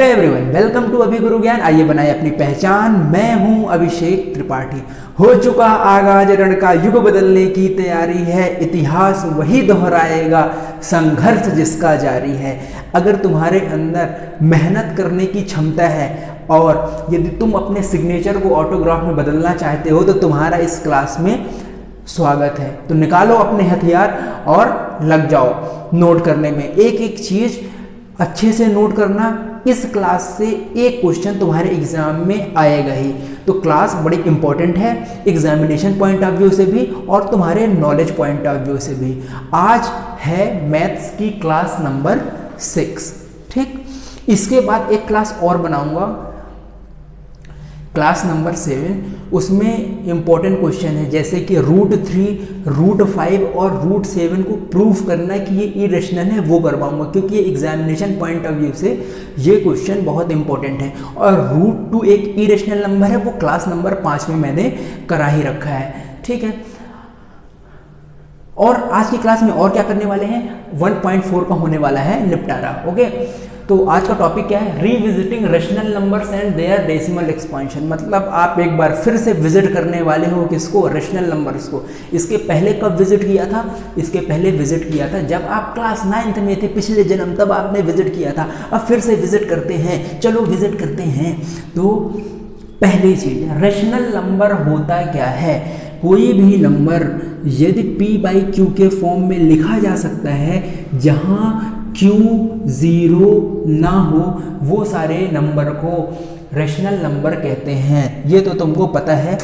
Hello everyone, welcome to अभी गुरु ज्ञान। आइए बनाए अपनी पहचान। मैं हूं अभिषेक त्रिपाठी। हो चुका आगाज रण का, युग बदलने की तैयारी है, इतिहास वही दोहराएगा, संघर्ष जिसका जारी है। अगर तुम्हारे अंदर मेहनत करने की क्षमता है और यदि तुम अपने सिग्नेचर को ऑटोग्राफ में बदलना चाहते हो तो तुम्हारा इस क्लास में स्वागत है। तो निकालो अपने हथियार और लग जाओ नोट करने में। एक एक चीज अच्छे से नोट करना। इस क्लास से एक क्वेश्चन तुम्हारे एग्जाम में आएगा ही। तो क्लास बड़ी इंपॉर्टेंट है, एग्जामिनेशन पॉइंट ऑफ व्यू से भी और तुम्हारे नॉलेज पॉइंट ऑफ व्यू से भी। आज है मैथ्स की क्लास नंबर 6। ठीक, इसके बाद एक क्लास और बनाऊंगा, क्लास नंबर 7। उसमें इंपॉर्टेंट क्वेश्चन है जैसे कि √3, √5 और √7 को प्रूफ करना कि ये इरेशनल है, वो करवाऊंगा क्योंकि ये एग्जामिनेशन पॉइंट ऑफ व्यू से ये क्वेश्चन बहुत इंपॉर्टेंट है। और √2 एक इरेशनल नंबर है, वो क्लास नंबर 5 में मैंने करा ही रखा है। ठीक है, और आज की क्लास में और क्या करने वाले हैं, 1.4 का होने वाला है निपटारा। ओके, तो आज का टॉपिक क्या है, revisiting rational numbers and their decimal expansion. मतलब आप एक बार फिर से विजिट करने वाले हो किसको, रेशनल नंबर्स को। इसके पहले कब विजिट किया था, इसके पहले विजिट किया था जब आप क्लास 9th में थे, पिछले जन्म, तब आपने विजिट किया था। अब फिर से विजिट करते हैं, चलो विजिट करते हैं। तो पहली चीज, रेशनल नंबर होता क्या है। कोई भी नंबर यदि p/q के फॉर्म में लिखा जा सकता है, जहां q 0 ना हो, वो सारे नंबर को रेशनल नंबर कहते हैं। ये तो तुमको पता है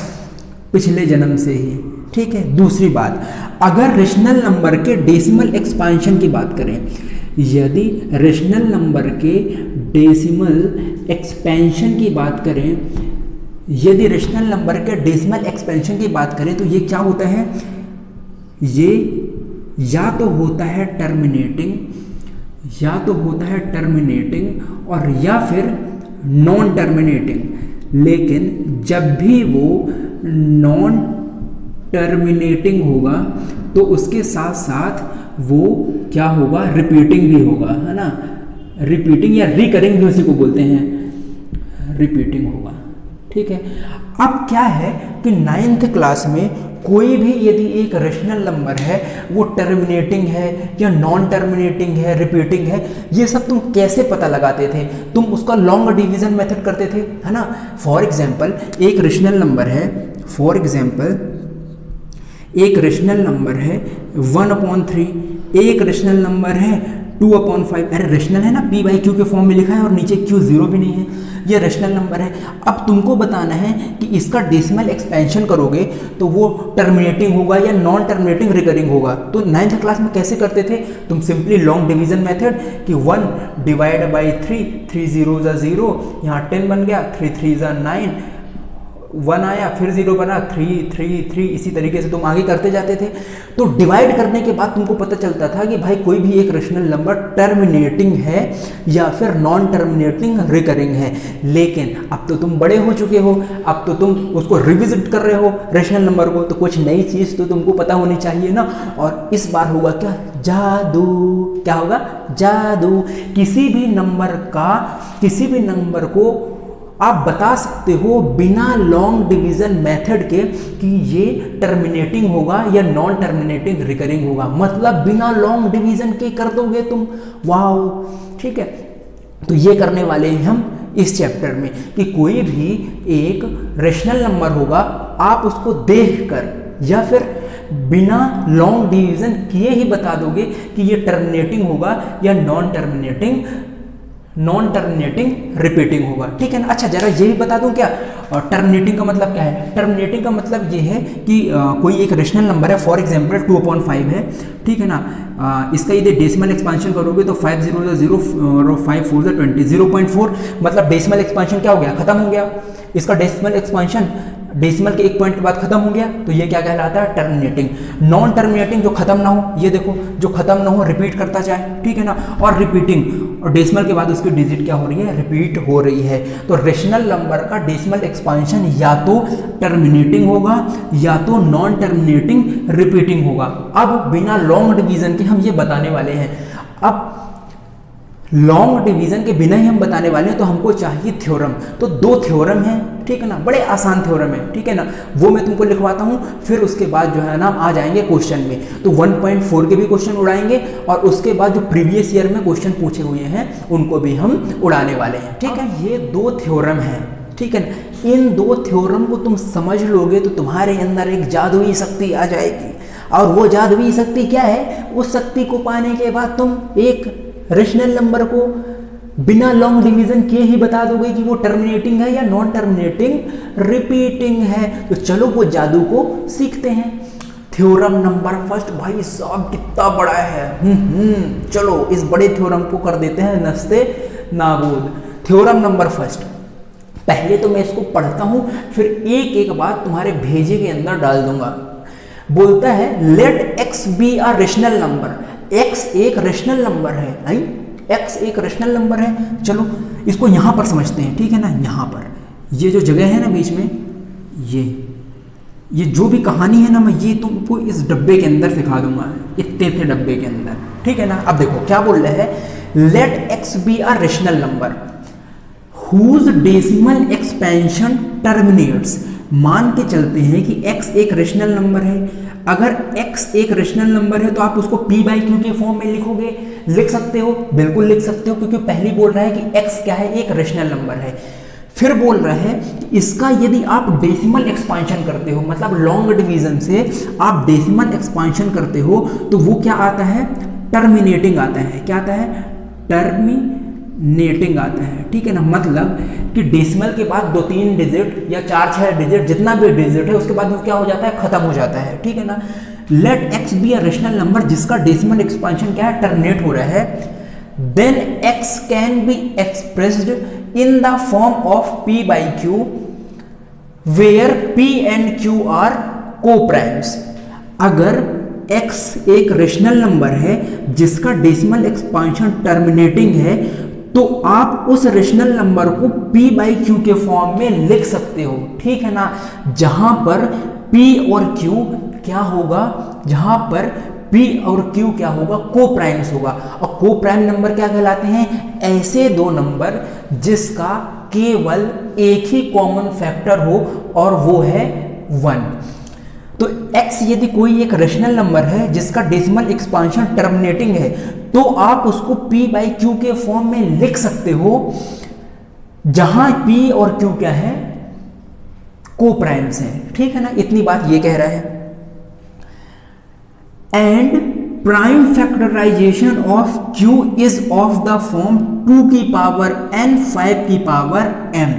पिछले जन्म से ही। ठीक है, दूसरी बात, अगर रेशनल नंबर के डेसिमल एक्सपेंशन की बात करें, यदि रेशनल नंबर के डेसिमल एक्सपेंशन की बात करें, यदि रेशनल नंबर के डेसिमल एक्सपेंशन की बात करें तो ये क्या होता है, ये या तो होता है टर्मिनेटिंग, या तो होता है टर्मिनेटिंग और या फिर नॉन टर्मिनेटिंग। लेकिन जब भी वो नॉन टर्मिनेटिंग होगा तो उसके साथ साथ वो क्या होगा, रिपीटिंग भी होगा, है ना। रिपीटिंग या रिकरिंग भी उसी को बोलते हैं, रिपीटिंग होगा। ठीक है, अब क्या है कि 9th क्लास में कोई भी यदि एक रेशनल नंबर है, वो टर्मिनेटिंग है या नॉन टर्मिनेटिंग है, रिपीटिंग है, ये सब तुम कैसे पता लगाते थे, तुम उसका लॉन्ग डिवीजन मेथड करते थे, है ना। फॉर एग्जांपल एक रेशनल नंबर है, फॉर एग्जांपल एक रेशनल नंबर है 1/3, एक रेशनल नंबर है 2/5। अरे रेशनल है ना, p/q के फॉर्म में लिखा है और नीचे q 0 भी नहीं है, ये रेशनल नंबर है। अब तुमको बताना है कि इसका डेसिमल एक्सपेंशन करोगे तो वो टर्मिनेटिंग होगा या नॉन टर्मिनेटिंग रिकरिंग होगा। तो 9th क्लास में कैसे करते थे, तुम सिंपली लॉन्ग डिवीजन मेथड कि 1/3, 3 0 0, यहाँ 10 बन गया, 3 3 9, 1 आया, फिर 0 बना, 3 3 3, इसी तरीके से तुम आगे करते जाते थे। तो डिवाइड करने के बाद तुमको पता चलता था कि भाई कोई भी एक रेशनल नंबर टर्मिनेटिंग है या फिर नॉन टर्मिनेटिंग रिकरिंग है। लेकिन अब तो तुम बड़े हो चुके हो, अब तो तुम उसको रिविजिट कर रहे हो रेशनल नंबर को, तो कुछ नई चीज़ तो तुमको पता होनी चाहिए ना। और इस बार होगा क्या, जादू। क्या होगा, जादू। किसी भी नंबर को आप बता सकते हो बिना लॉन्ग डिवीजन मेथड के कि ये टर्मिनेटिंग होगा या नॉन टर्मिनेटिंग रिकरिंग होगा। मतलब बिना लॉन्ग डिवीजन के कर दोगे तुम, वाओ। ठीक है, तो ये करने वाले हैं हम इस चैप्टर में कि कोई भी एक रेशनल नंबर होगा, आप उसको देखकर या फिर बिना लॉन्ग डिवीजन किए ही बता दोगे कि ये टर्मिनेटिंग होगा या नॉन टर्मिनेटिंग रिपीटिंग होगा। ठीक है ना। अच्छा, जरा ये भी बता दूं क्या, टर्मिनेटिंग का मतलब क्या है। टर्मिनेटिंग का मतलब ये है कि कोई एक रेशनल नंबर है, फॉर एग्जांपल 2/5 है, ठीक है ना। इसका यदि डेसिमल एक्सपेंशन करोगे तो 5 0 0 और 5 4 20, 0.4 मतलब डेसिमल एक्सपेंशन क्या हो गया, खत्म हो गया। इसका डेसिमल एक्सपेंशन डेसिमल के एक पॉइंट के बाद खत्म हो गया, तो ये क्या कहलाता है, टर्मिनेटिंग। नॉन टर्मिनेटिंग जो खत्म ना हो, ये देखो जो खत्म ना हो, रिपीट करता जाए, ठीक है ना। और रिपीटिंग, और डेसिमल के बाद उसकी डिजिट क्या हो रही है, रिपीट हो रही है। तो रेशनल नंबर का डेसिमल एक्सपेंशन या तो टर्मिनेटिंग होगा या तो नॉन टर्मिनेटिंग रिपीटिंग होगा। अब बिना लॉन्ग डिवीजन के हम ये बताने वाले हैं। अब लॉन्ग डिवीजन के बिना ही हम बताने वाले हैं, तो हमको चाहिए थ्योरम। तो 2 थ्योरम हैं, ठीक है ना, बड़े आसान थ्योरम है, ठीक है ना, वो मैं तुमको लिखवाता हूँ, फिर उसके बाद जो है ना आ जाएंगे क्वेश्चन में। तो 1.4 के भी क्वेश्चन उड़ाएंगे और उसके बाद जो प्रीवियस ईयर में क्वेश्चन पूछे हुए हैं उनको भी हम उड़ाने वाले हैं, ठीक है। ये 2 थ्योरम हैं, ठीक है ना। इन 2 थ्योरम को तुम समझ लोगे तो तुम्हारे अंदर एक जादुई शक्ति आ जाएगी, और वो जादुई शक्ति क्या है, उस शक्ति को पाने के बाद तुम एक रेशनल नंबर को बिना लॉन्ग डिवीजन किए ही बता दोगे कि वो टर्मिनेटिंग है या नॉन टर्मिनेटिंग, रिपीटिंग है। तो चलो वो जादू को सीखते हैं। थ्योरम नंबर फर्स्ट, भाई साहब कितना बड़ा है, चलो इस बड़े थ्योरम को कर देते हैं नस्ते नाबूद। थ्योरम नंबर फर्स्ट, पहले तो मैं इसको पढ़ता हूं, फिर एक एक बात तुम्हारे भेजे के अंदर डाल दूंगा। बोलता है let x be a rational number, x एक रेशनल नंबर है, नहीं x एक रेशनल नंबर है। चलो इसको यहां पर समझते हैं, ठीक है ना। यहां पर ये जो जगह है ना बीच में, ये जो भी कहानी है ना, मैं ये तुमको इस डब्बे के अंदर सिखा दूंगा, इतने थे डब्बे के अंदर, ठीक है ना। अब देखो क्या बोल रहे हैं, let x be a rational number whose decimal expansion terminates. मान के चलते हैं कि x एक रेशनल नंबर है। अगर x एक रेशनल नंबर है तो आप उसको p/q के फॉर्म में लिखोगे, लिख सकते हो, बिल्कुल लिख सकते हो, क्योंकि पहले बोल रहा है कि x क्या है, एक रेशनल नंबर है। फिर बोल रहा है कि इसका यदि आप डेसिमल एक्सपांशन करते हो, मतलब लॉन्ग डिवीजन से आप डेसिमल एक्सपांशन करते हो, तो वो क्या आता है, टर्मिनेटिंग आता है। क्या आता है, टर्मिनेटिंग आता है, ठीक है ना। मतलब कि डेसिमल के बाद 2-3 डिजिट या 4-6 डिजिट, जितना भी डिजिट है उसके बाद वो क्या हो जाता है, खत्म हो जाता है, ठीक है ना। Let x be a rational number जिसका डेसिमल एक्सपांशन क्या है, टर्मिनेट हो रहा है, then x can be expressed in the form of p/q where p and q are coprimes. अगर x एक रेशनल नंबर है जिसका डेसिमल एक्सपांशन टर्मिनेटिंग है, तो आप उस रेशनल नंबर को p/q के फॉर्म में लिख सकते हो, ठीक है ना। जहां पर p और q क्या होगा, जहां पर p और q क्या होगा, कोप्राइम्स होगा। और कोप्राइम नंबर क्या कहलाते हैं, ऐसे 2 नंबर जिसका केवल एक ही कॉमन फैक्टर हो और वो है 1। तो x यदि कोई एक रेशनल नंबर है जिसका डेसिमल एक्सपांशन टर्मिनेटिंग है, तो आप उसको p/q के फॉर्म में लिख सकते हो, जहां p और q क्या है, कोप्राइम्स हैं, ठीक है ना। इतनी बात ये कह रहा है। And prime factorization of q is of the form 2 की पावर n 5 की पावर m,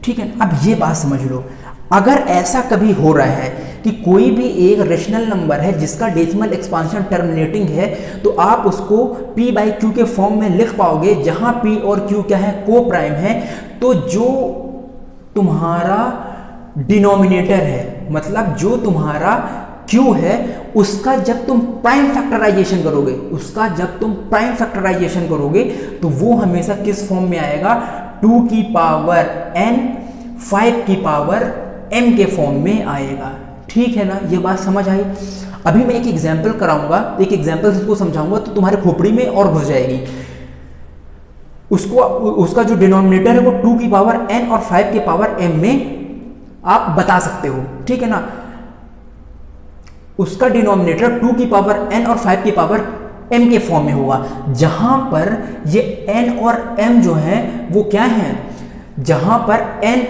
ठीक है। अब ये बात समझ लो, अगर ऐसा कभी हो रहा है कि कोई भी एक रेशनल नंबर है जिसका डेसिमल एक्सपांशन टर्मिनेटिंग है, तो आप उसको p/q के फॉर्म में लिख पाओगे, जहां p और q क्या है, कोप्राइम है। तो जो तुम्हारा डिनोमिनेटर है, मतलब जो तुम्हारा q है, उसका जब तुम प्राइम फैक्टराइजेशन करोगे, तो वो हमेशा किस फॉर्म में आएगा, 2 की पावर n 5 की पावर m के फॉर्म में आएगा, ठीक है ना। ये बात समझ आई। अभी मैं एक एग्जाम्पल कराऊंगा, एक एग्जाम्पल से उसको समझाऊंगा तो तुम्हारे खोपड़ी में और घुस जाएगी। उसका जो डिनोमिनेटर है वो 2 की पावर n और 5 की पावर m में आप बता सकते हो, ठीक है ना। उसका डिनोमिनेटर 2 की पावर n और 5 की पावर m के फॉर्म में होगा, जहां पर ये n और m जो है वो क्या है, जहां पर n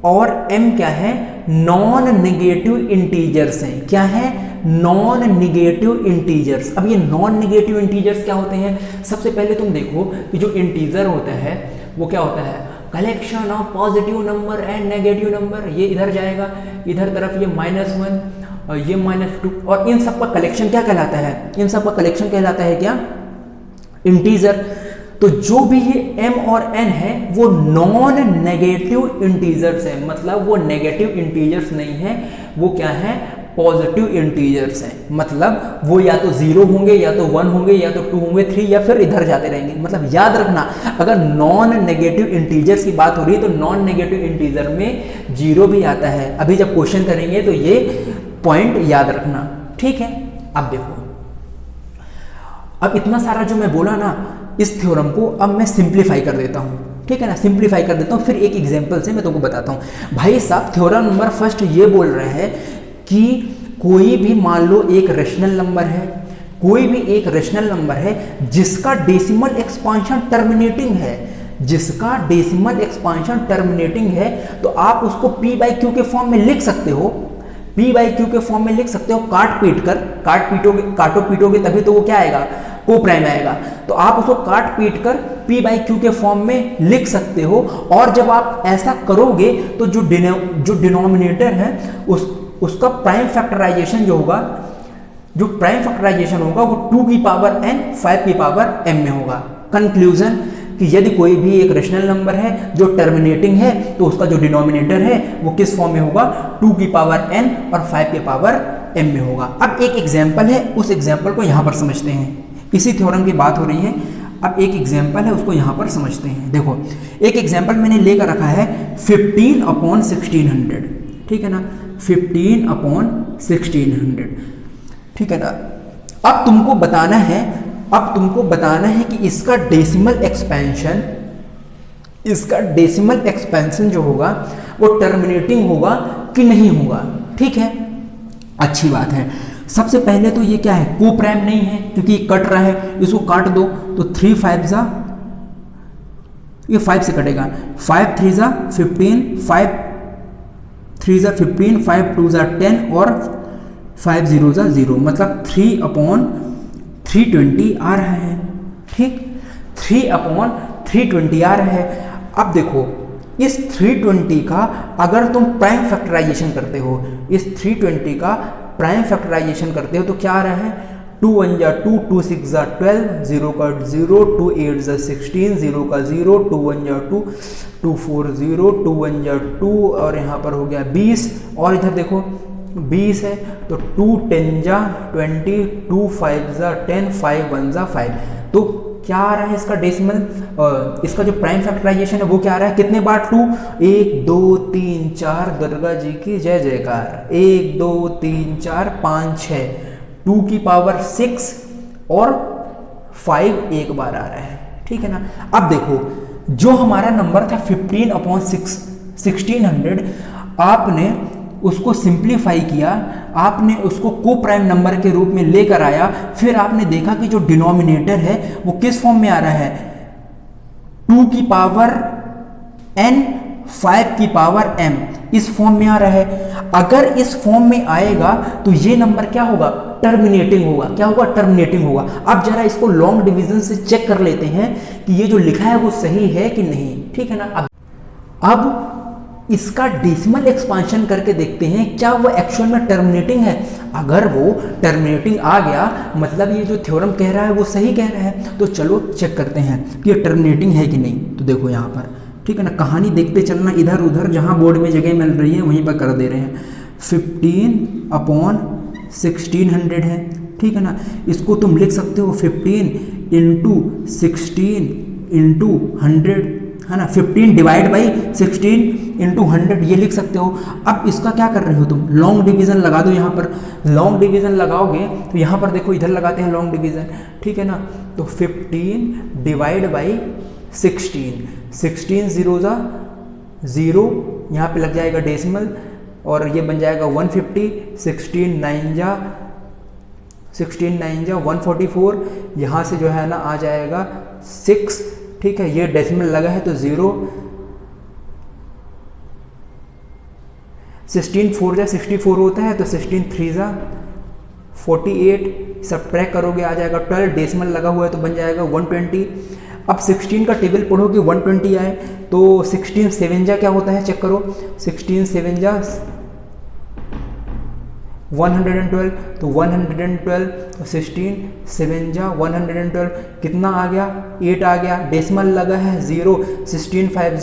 और m क्या है, नॉन नेगेटिव इंटीजर्स हैं। क्या है, नॉन नेगेटिव इंटीजर्स। अब ये नॉन नेगेटिव इंटीजर्स क्या होते हैं, सबसे पहले तुम देखो कि जो इंटीजर होता है वो क्या होता है, collection of positive number and negative number. ये इधर जाएगा, इधर तरफ ये -1 और ये -2, और इन सब का कलेक्शन क्या कहलाता है, इन सब का कलेक्शन कहलाता है क्या, इंटीजर। तो जो भी ये m और n है वो नॉन नेगेटिव इंटीजर्स है, मतलब वो नेगेटिव इंटीजर्स नहीं है, वो क्या है, पॉजिटिव इंटीजर्स हैं। मतलब वो या तो 0 होंगे, या तो 1 होंगे, या तो 2 होंगे, 3, या फिर इधर जाते रहेंगे। मतलब याद रखना, अगर नॉन नेगेटिव इंटीजर्स की बात हो रही है तो नॉन नेगेटिव इंटीजर में 0 भी आता है। अभी जब क्वेश्चन करेंगे तो ये पॉइंट याद रखना, ठीक है। अब देखो, अब इतना सारा जो मैं बोला ना, इस थ्योरम को अब मैं सिंप्लीफाई कर देता हूँ, ठीक है ना, सिंप्लीफाई कर देता हूँ। फिर एक एग्जांपल से मैं तुमको बताता हूँ। भाई साहब थ्योरम नंबर फर्स्ट ये बोल रहे हैं कि कोई भी मान लो एक रेशनल नंबर है, कोई भी एक रेशनल नंबर है जिसका डेसिमल एक्सपांशन टर्मिनेटिंग है, जिसका डेसिमल एक्सपांशन टर्मिनेटिंग है, तो आप उसको p बाई क्यू के फॉर्म में लिख सकते हो, p बाई क्यू के फॉर्म में लिख सकते हो। काटो पीटोगे तभी तो वो क्या आएगा, को प्राइम आएगा। तो आप उसको काट पीट कर p बाई क्यू के फॉर्म में लिख सकते हो। और जब आप ऐसा करोगे तो जो डिनोमिनेटर है उसका प्राइम फैक्टराइजेशन जो होगा, जो प्राइम फैक्टराइजेशन होगा वो 2 की पावर n 5 की पावर m में होगा। कंक्लूजन कि यदि कोई भी एक रेशनल नंबर है जो टर्मिनेटिंग है तो उसका जो डिनोमिनेटर है वो किस फॉर्म में होगा, 2 की पावर n और 5 की पावर m में होगा। अब एक एग्जांपल है, उस एग्जांपल को यहाँ पर समझते हैं। इसी थ्योरम की बात हो रही है, अब एक एग्जांपल है उसको यहाँ पर समझते हैं। देखो एक एग्जांपल मैंने लेकर रखा है 15/1600, ठीक है ना, 15/1600, ठीक है ना। अब तुमको बताना है कि इसका डेसिमल एक्सपेंशन जो होगा वो टर्मिनेटिंग होगा कि नहीं होगा, ठीक है। अच्छी बात है। सबसे पहले तो ये क्या है, को प्राइम नहीं है क्योंकि कट रहा है, इसको काट दो तो 3 5 जा, ये 5 से कटेगा, 5 3 जा 15, 5 3 जा 15, 5 2 जा 10 और 5 0 जा 0, मतलब 3/320 आ रहा है, ठीक, 3/320 आ रहा है। अब देखो इस 320 का अगर तुम प्राइम फैक्टराइजेशन करते हो, इस 320 का प्राइम फैक्टराइजेशन करते हो तो क्या आ रहा है, 2 1 जा 2, 2 6 जा 12, 0 का 0, 2 8 जा 16, 0 का 0, 2 1 जा 2, 2 4 0, 2 1 जा 2 और यहाँ पर हो गया 20, और इधर देखो 20 है तो 2 10 जा 20, 2 5 जा 10, 5 1 जा 5, तो क्या आ रहा है इसका डेसिमल, इसका जो प्राइम फैक्टराइजेशन है वो क्या आ रहा है, कितने बार 2, 1 2 3 4, दुर्गा जी की जय जयकार, 1 2 3 4 5 6, 2 की पावर 6 और 5 एक बार आ रहा है, ठीक है ना। अब देखो जो हमारा नंबर था 15/1600, आपने उसको सिंप्लीफाई किया, आपने उसको को प्राइम नंबर के रूप में लेकर आया, फिर आपने देखा कि जो डिनोमिनेटर है वो किस फॉर्म में आ रहा है, 2 की पावर n 5 की पावर m, इस फॉर्म में आ रहा है। अगर इस फॉर्म में आएगा तो ये नंबर क्या होगा, टर्मिनेटिंग होगा। क्या होगा, टर्मिनेटिंग होगा। अब जरा इसको लॉन्ग डिवीजन से चेक कर लेते हैं कि ये जो लिखा है वो सही है कि नहीं, ठीक है ना। अब इसका डेसिमल एक्सपांशन करके देखते हैं क्या वो एक्चुअल में टर्मिनेटिंग है। अगर वो टर्मिनेटिंग आ गया मतलब ये जो थ्योरम कह रहा है वो सही कह रहा है। तो चलो चेक करते हैं कि ये टर्मिनेटिंग है कि नहीं। तो देखो यहाँ पर, ठीक है ना, कहानी देखते चलना, इधर उधर जहाँ बोर्ड में जगह मिल रही है वहीं पर कर दे रहे हैं। 15/1600 है, ठीक है ना। इसको तुम लिख सकते हो 15 × 16 × 100, है ना। 15 डिवाइड बाई 16 × 100 ये लिख सकते हो। अब इसका क्या कर रहे हो तुम, लॉन्ग डिवीजन लगा दो। यहाँ पर लॉन्ग डिवीजन लगाओगे तो यहाँ पर देखो इधर लगाते हैं लॉन्ग डिवीजन, ठीक है ना। तो 15 डिवाइड बाई 16 0 जा 0, यहाँ पे लग जाएगा डेसिमल और ये बन जाएगा 150। 16 9 जा 144, यहाँ से जो है ना आ जाएगा 6, ठीक है। ये डेसिमल लगा है तो 0। 16 4 जा 64 होता है तो 16 3 जा 48, सब्ट्रैक्ट करोगे आ जाएगा 12, डेसिमल लगा हुआ है तो बन जाएगा 120। अब 16 का टेबल पढ़ोगे 120 आए तो 16 7 जा क्या होता है चेक करो। 16 7 जा 112, तो 112, तो 16 7 जा 112 कितना आ गया, 8 आ गया। डेसिमल लगा है 0। 16 5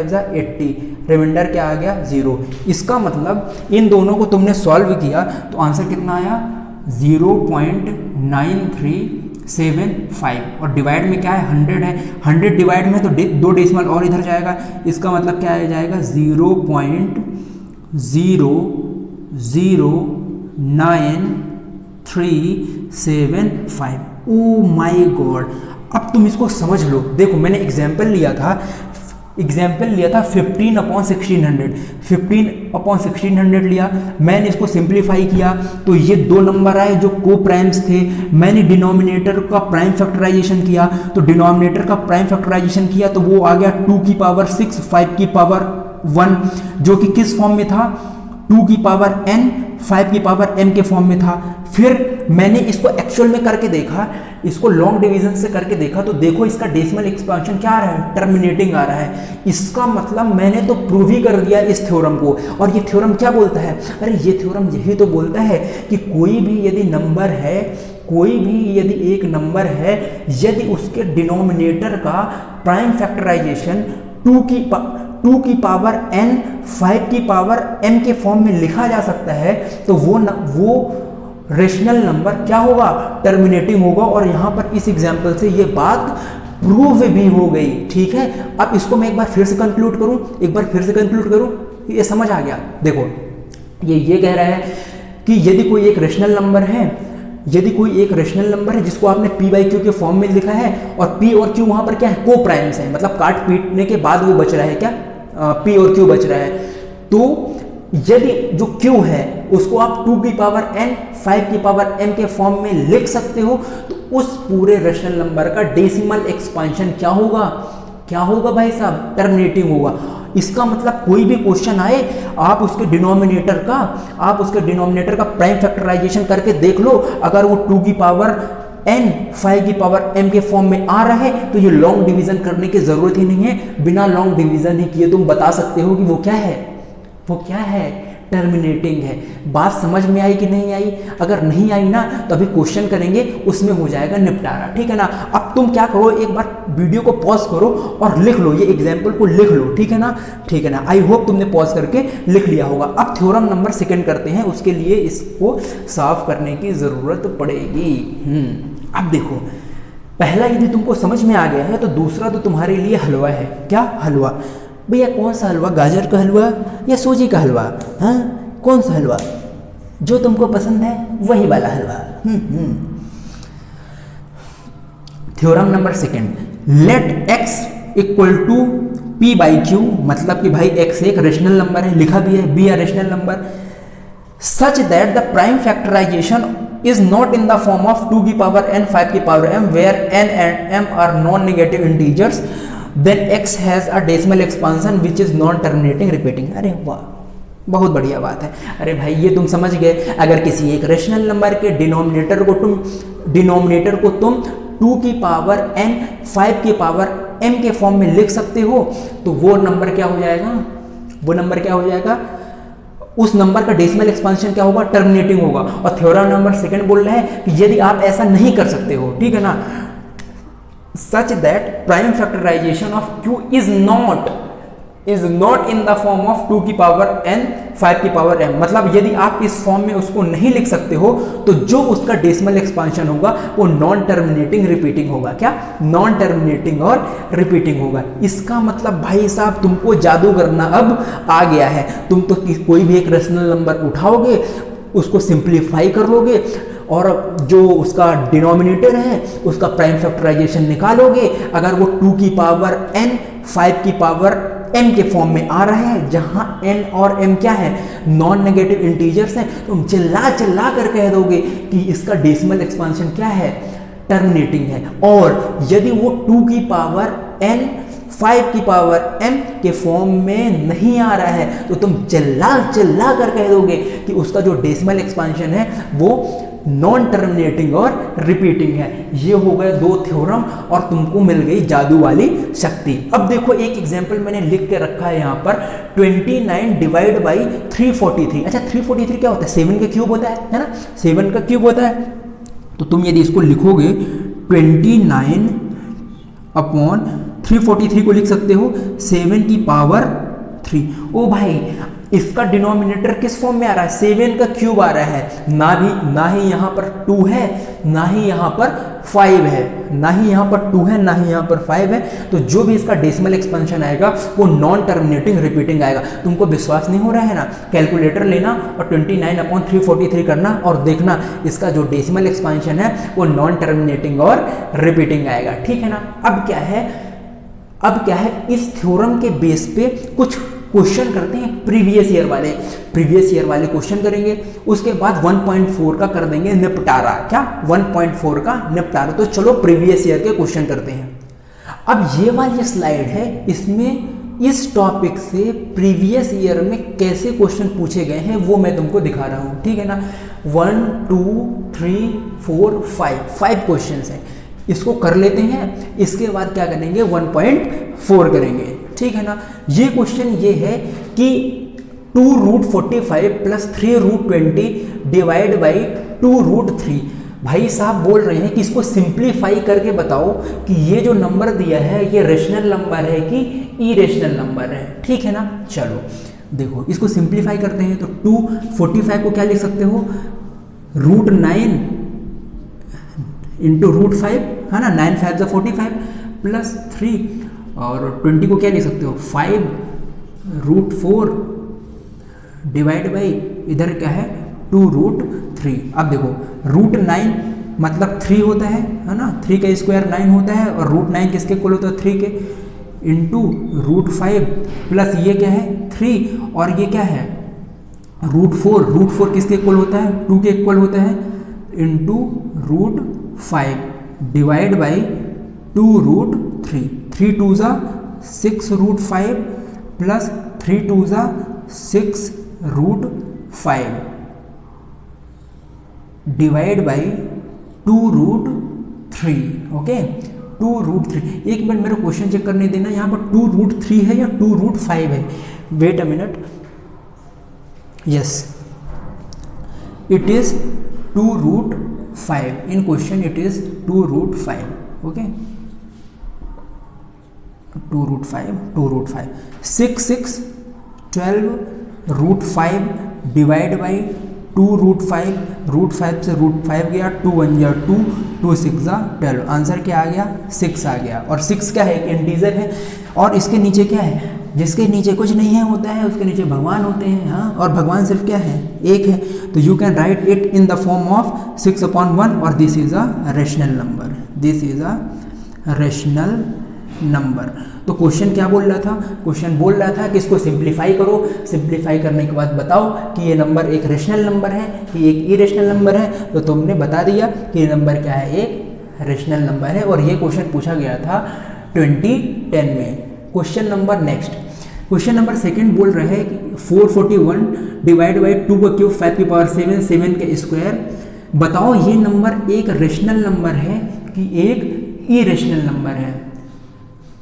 जा 80, रिमाइंडर क्या आ गया 0। इसका मतलब इन दोनों को तुमने सॉल्व किया तो आंसर कितना आया 0.9375, और डिवाइड में क्या है 100 है। 100 डिवाइड में तो 2 डेसिमल और इधर जाएगा। इसका मतलब क्या आ जाएगा 0.00935, ओ माय गॉड, अब तुम इसको समझ लो। देखो मैंने एग्जाम्पल लिया था 15/1600, 15/1600 लिया, मैंने इसको सिंप्लीफाई किया तो ये दो नंबर आए जो को प्राइम्स थे। मैंने डिनोमिनेटर का प्राइम फैक्टराइजेशन किया, तो डिनोमिनेटर का प्राइम फैक्टराइजेशन किया तो वो आ गया 2 की पावर 6, 5 की पावर 1, जो कि किस फॉर्म में था, 2 की पावर n, 5 की पावर m के फॉर्म में था। फिर मैंने इसको एक्चुअल में करके देखा, इसको लॉन्ग डिवीजन से करके देखा, तो देखो इसका डेसिमल एक्सपेंशन क्या आ रहा है, टर्मिनेटिंग आ रहा है। इसका मतलब मैंने तो प्रूव ही कर दिया इस थ्योरम को। और ये थ्योरम क्या बोलता है, अरे ये थ्योरम यही तो बोलता है कि कोई भी यदि नंबर है, कोई भी यदि एक नंबर है, यदि उसके डिनोमिनेटर का प्राइम फैक्टराइजेशन 2 की पावर n, 5 की पावर m के फॉर्म में लिखा जा सकता है, तो वो रेशनल नंबर क्या होगा, टर्मिनेटिंग होगा। और यहां पर इस एग्जांपल से ये बात प्रूव भी हो गई। ठीक है, अब इसको मैं एक बार फिर से कंक्लूड करूं, ये समझ आ गया। देखो ये कह रहा है कि यदि कोई एक रेशनल नंबर है, जिसको आपने p बाई क्यू के फॉर्म में लिखा है, और p और q वहां पर क्या है, को प्राइम्स है, मतलब काट पीटने के बाद वो बच रहा है क्या, p और q बच रहा है। तो यदि जो q है उसको आप 2 की पावर n, 5 की पावर m के फॉर्म में लिख सकते हो, तो उस पूरे रेशनल नंबर का डेसिमल एक्सपेंशन क्या होगा भाई साहब, टर्मिनेटिंग होगा। इसका मतलब कोई भी क्वेश्चन आए, आप उसके डिनोमिनेटर का प्राइम फैक्टराइजेशन करके देख लो, अगर वो 2 की पावर n, 5 की पावर m के फॉर्म में आ रहा है, तो ये लॉन्ग डिवीजन करने की जरूरत ही नहीं है। बिना लॉन्ग डिवीजन ही किए तुम बता सकते हो कि वो क्या है, टर्मिनेटिंग है। बात समझ में आई कि नहीं आई? अगर नहीं आई ना तो अभी क्वेश्चन करेंगे, उसमें हो जाएगा निपटारा। ठीक है ना। अब तुम क्या करो, एक बार वीडियो को पॉज करो और लिख लो, ये एग्जाम्पल को लिख लो। ठीक है ना। आई होप तुमने पॉज करके लिख लिया होगा। अब थ्योरम नंबर सेकंड करते हैं, उसके लिए इसको साफ करने की जरूरत पड़ेगी। अब देखो, पहला यदि तुमको समझ में आ गया है तो दूसरा तो तुम्हारे लिए हलवा है। क्या हलवा भैया? कौन सा हलवा, गाजर का हलवा या सूजी का हलवा? हाँ, कौन सा हलवा जो तुमको पसंद है, वही वाला हलवा। Theorem number second, let x equal to p by Q, मतलब कि भाई x एक रेशनल नंबर है, लिखा भी है b a rational number, such that the prime factorization is not in the form of 2 की पावर n, 5 की power m, where n and m are non-negative integers, then x has a decimal expansion which is non-terminating repeating। अरे वाह, बहुत बढ़िया बात है। अरे भाई ये तुम समझ गए, अगर किसी एक रेशनल नंबर के डिनोमिनेटर को तुम 2 की पावर n, 5 की पावर m के फॉर्म में लिख सकते हो, तो वो नंबर क्या हो जाएगा, उस नंबर का डेसिमल एक्सपेंशन क्या होगा, टर्मिनेटिंग होगा। और थ्योरम नंबर सेकंड बोल रहा है कि यदि आप ऐसा नहीं कर सकते हो, ठीक है ना, such that prime factorization of q is not in the form of 2 की पावर n, 5 की पावर m, मतलब यदि आप इस फॉर्म में उसको नहीं लिख सकते हो, तो जो उसका डेसिमल एक्सपेंशन होगा वो नॉन टर्मिनेटिंग रिपीटिंग होगा। क्या? नॉन टर्मिनेटिंग और रिपीटिंग होगा। इसका मतलब भाई साहब तुमको जादू करना अब आ गया है। तुम तो कोई भी एक रेशनल नंबर उठाओगे, उसको सिंप्लीफाई कर लोगे, और जो उसका डिनोमिनेटर है उसका प्राइम फैक्टराइजेशन निकालोगे। अगर वो 2 की पावर n, 5 की पावर m के फॉर्म में आ रहा है, जहां n और m क्या है, नॉन नेगेटिव इंटीजर्स हैं, तुम चिल्ला कर कह दोगे कि इसका डेसिमल एक्सपेंशन क्या है, टर्मिनेटिंग है। और यदि वो 2 की पावर n, 5 की पावर m के फॉर्म में नहीं आ रहा है, तो तुम चिल्ला कर कह दोगे कि उसका जो डेसिमल एक्सपेंशन है वो नॉन टर्मिनेटिंग और रिपीटिंग है। ये हो गए 2 थ्योरम और तुमको मिल गई जादू वाली शक्ति। अब देखो एक एग्जांपल मैंने लिख के रखा है यहाँ पर, 29 डिवाइड बाई 343। अच्छा 343 क्या होता है? 7 का क्यूब होता है ना, 7 का क्यूब होता है। तो तुम यदि इसको लिखोगे 29 अपॉन 343 को लिख सकते हो 7 की पावर 3। ओ भाई, इसका डिनोमिनेटर किस फॉर्म में आ रहा है, 7 का क्यूब आ रहा है, ना ही यहाँ पर 2 है, ना ही यहाँ पर 5 है, ना ही यहाँ पर 2 है, ना ही यहाँ पर 5 है, तो जो भी इसका डेसिमल एक्सपेंशन आएगा वो नॉन टर्मिनेटिंग रिपीटिंग आएगा। तुमको विश्वास नहीं हो रहा है ना, कैलकुलेटर लेना और 29/343 करना और देखना इसका जो डेसिमल एक्सपेंशन है वो नॉन टर्मिनेटिंग और रिपीटिंग आएगा, ठीक है ना। अब क्या है, इस थ्योरम के बेस पे कुछ क्वेश्चन करते हैं प्रीवियस ईयर वाले क्वेश्चन करेंगे, उसके बाद 1.4 का कर देंगे निपटारा। क्या 1.4 का निपटारा। तो चलो प्रीवियस ईयर के क्वेश्चन करते हैं। अब ये वाली स्लाइड है, इसमें इस टॉपिक से प्रीवियस ईयर में कैसे क्वेश्चन पूछे गए हैं वो मैं तुमको दिखा रहा हूँ, ठीक है ना। 1 2 3 4 5 क्वेश्चन हैं, इसको कर लेते हैं, इसके बाद क्या करेंगे 1.4 करेंगे, ठीक है ना। ये क्वेश्चन ये है कि 2√45 प्लस 3√20 डिवाइड बाई 2√3। भाई साहब बोल रहे हैं कि इसको सिंप्लीफाई करके बताओ कि ये जो नंबर दिया है ये रेशनल नंबर है कि इरेशनल नंबर है, ठीक है ना। चलो देखो इसको सिंप्लीफाई करते हैं, तो 245 को क्या लिख सकते हो, √9 इंटू √5 है ना, 9 5 = 45 प्लस 3 और 20 को क्या लिख सकते हो 5√4 डिवाइड बाई इधर क्या है 2√3। अब देखो √9 मतलब 3 होता है ना, 3 का स्क्वायर 9 होता है और √9 किसके इक्वल होता है 3 के, इंटू √5 प्लस ये क्या है 3 और ये क्या है √4 किसके इक्वल होता है 2 के इक्वल होता है, into √5 divide by 2√3। 3 2 = 6√5 plus 3 2 = 6√5 divide by 2√3। Okay 2√3। एक मिनट मेरे क्वेश्चन चेक करने देना, यहाँ पर 2√3 है या 2√5 है, wait a minute. Yes it is 2√5, in question it is 2√5। Okay 2√5 6 12√5 divide by 2√5, √5 से √5 गया, 2 1 = 2, 2 6 = 12। आंसर क्या आ गया 6 आ गया। और 6 क्या है इंटीजर है, और इसके नीचे क्या है, जिसके नीचे कुछ नहीं है होता है उसके नीचे भगवान होते हैं, हाँ, और भगवान सिर्फ क्या है एक है, तो you can write it in the form of 6/1 और this is a rational number, this is a rational number. तो क्वेश्चन क्या बोल रहा था, क्वेश्चन बोल रहा था कि इसको सिंप्लीफाई करो, सिंप्लीफाई करने के बाद बताओ कि ये नंबर एक रेशनल नंबर है कि एक इरेशनल नंबर है। तो तुमने बता दिया कि ये नंबर क्या है, एक रेशनल नंबर है, और ये क्वेश्चन पूछा गया था 2010 में। Question number next, question number second बोल रहे हैं कि 441 डिवाइड बाई 2 का क्यूब 5 की पावर 7 7 के स्क्वायर। बताओ ये नंबर एक रेशनल नंबर है कि एक इरेशनल नंबर है।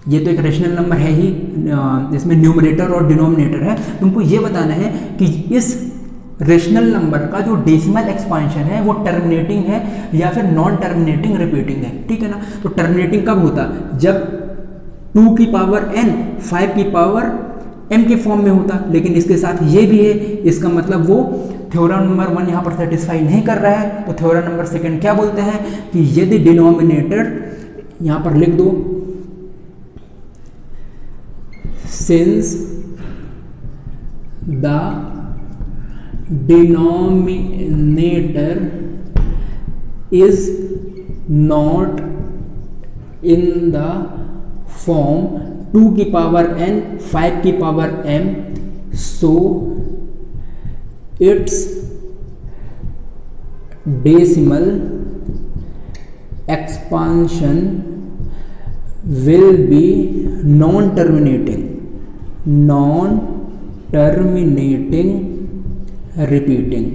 ये तो एक रेशनल नंबर है ही, इसमें न्यूमरेटर और डिनोमिनेटर है। तुमको ये बताना है कि इस रेशनल नंबर का जो डेसिमल एक्सपांशन है वो टर्मिनेटिंग है या फिर नॉन टर्मिनेटिंग रिपीटिंग है, ठीक है ना। तो टर्मिनेटिंग कब होता, जब 2 की पावर n 5 की पावर m के फॉर्म में होता, लेकिन इसके साथ ये भी है, इसका मतलब वो थ्योरम नंबर 1 यहाँ पर सेटिस्फाई नहीं कर रहा है। तो थ्योरम नंबर सेकंड क्या बोलते हैं कि यदि डिनोमिनेटर, यहाँ पर लिख दो, since the denominator is not in the form 2 की पावर n 5 की power m, so its decimal expansion will be non-terminating repeating.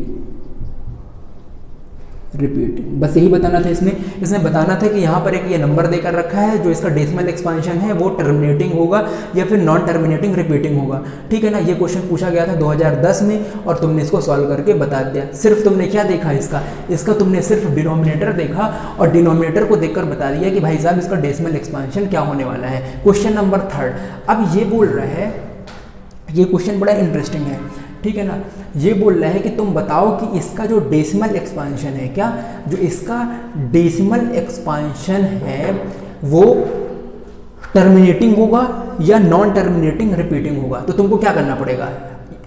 बस यही बताना था इसमें बताना था कि यहाँ पर एक ये नंबर देकर रखा है, जो इसका डेसिमल एक्सपांशन है वो टर्मिनेटिंग होगा या फिर नॉन टर्मिनेटिंग रिपीटिंग होगा, ठीक है ना। ये क्वेश्चन पूछा गया था 2010 में और तुमने इसको सॉल्व करके बता दिया। सिर्फ तुमने क्या देखा, इसका तुमने सिर्फ डिनोमिनेटर देखा और डिनोमिनेटर को देखकर बता दिया कि भाई साहब इसका डेसिमल एक्सपांशन क्या होने वाला है। क्वेश्चन नंबर थर्ड, अब ये बोल रहा है ये क्वेश्चन बड़ा इंटरेस्टिंग है, ठीक है ना। ये बोल रहा है कि तुम बताओ कि इसका जो डेसिमल एक्सपांशन है, क्या जो इसका डेसिमल एक्सपांशन है वो टर्मिनेटिंग होगा या नॉन टर्मिनेटिंग रिपीटिंग होगा। तो तुमको क्या करना पड़ेगा,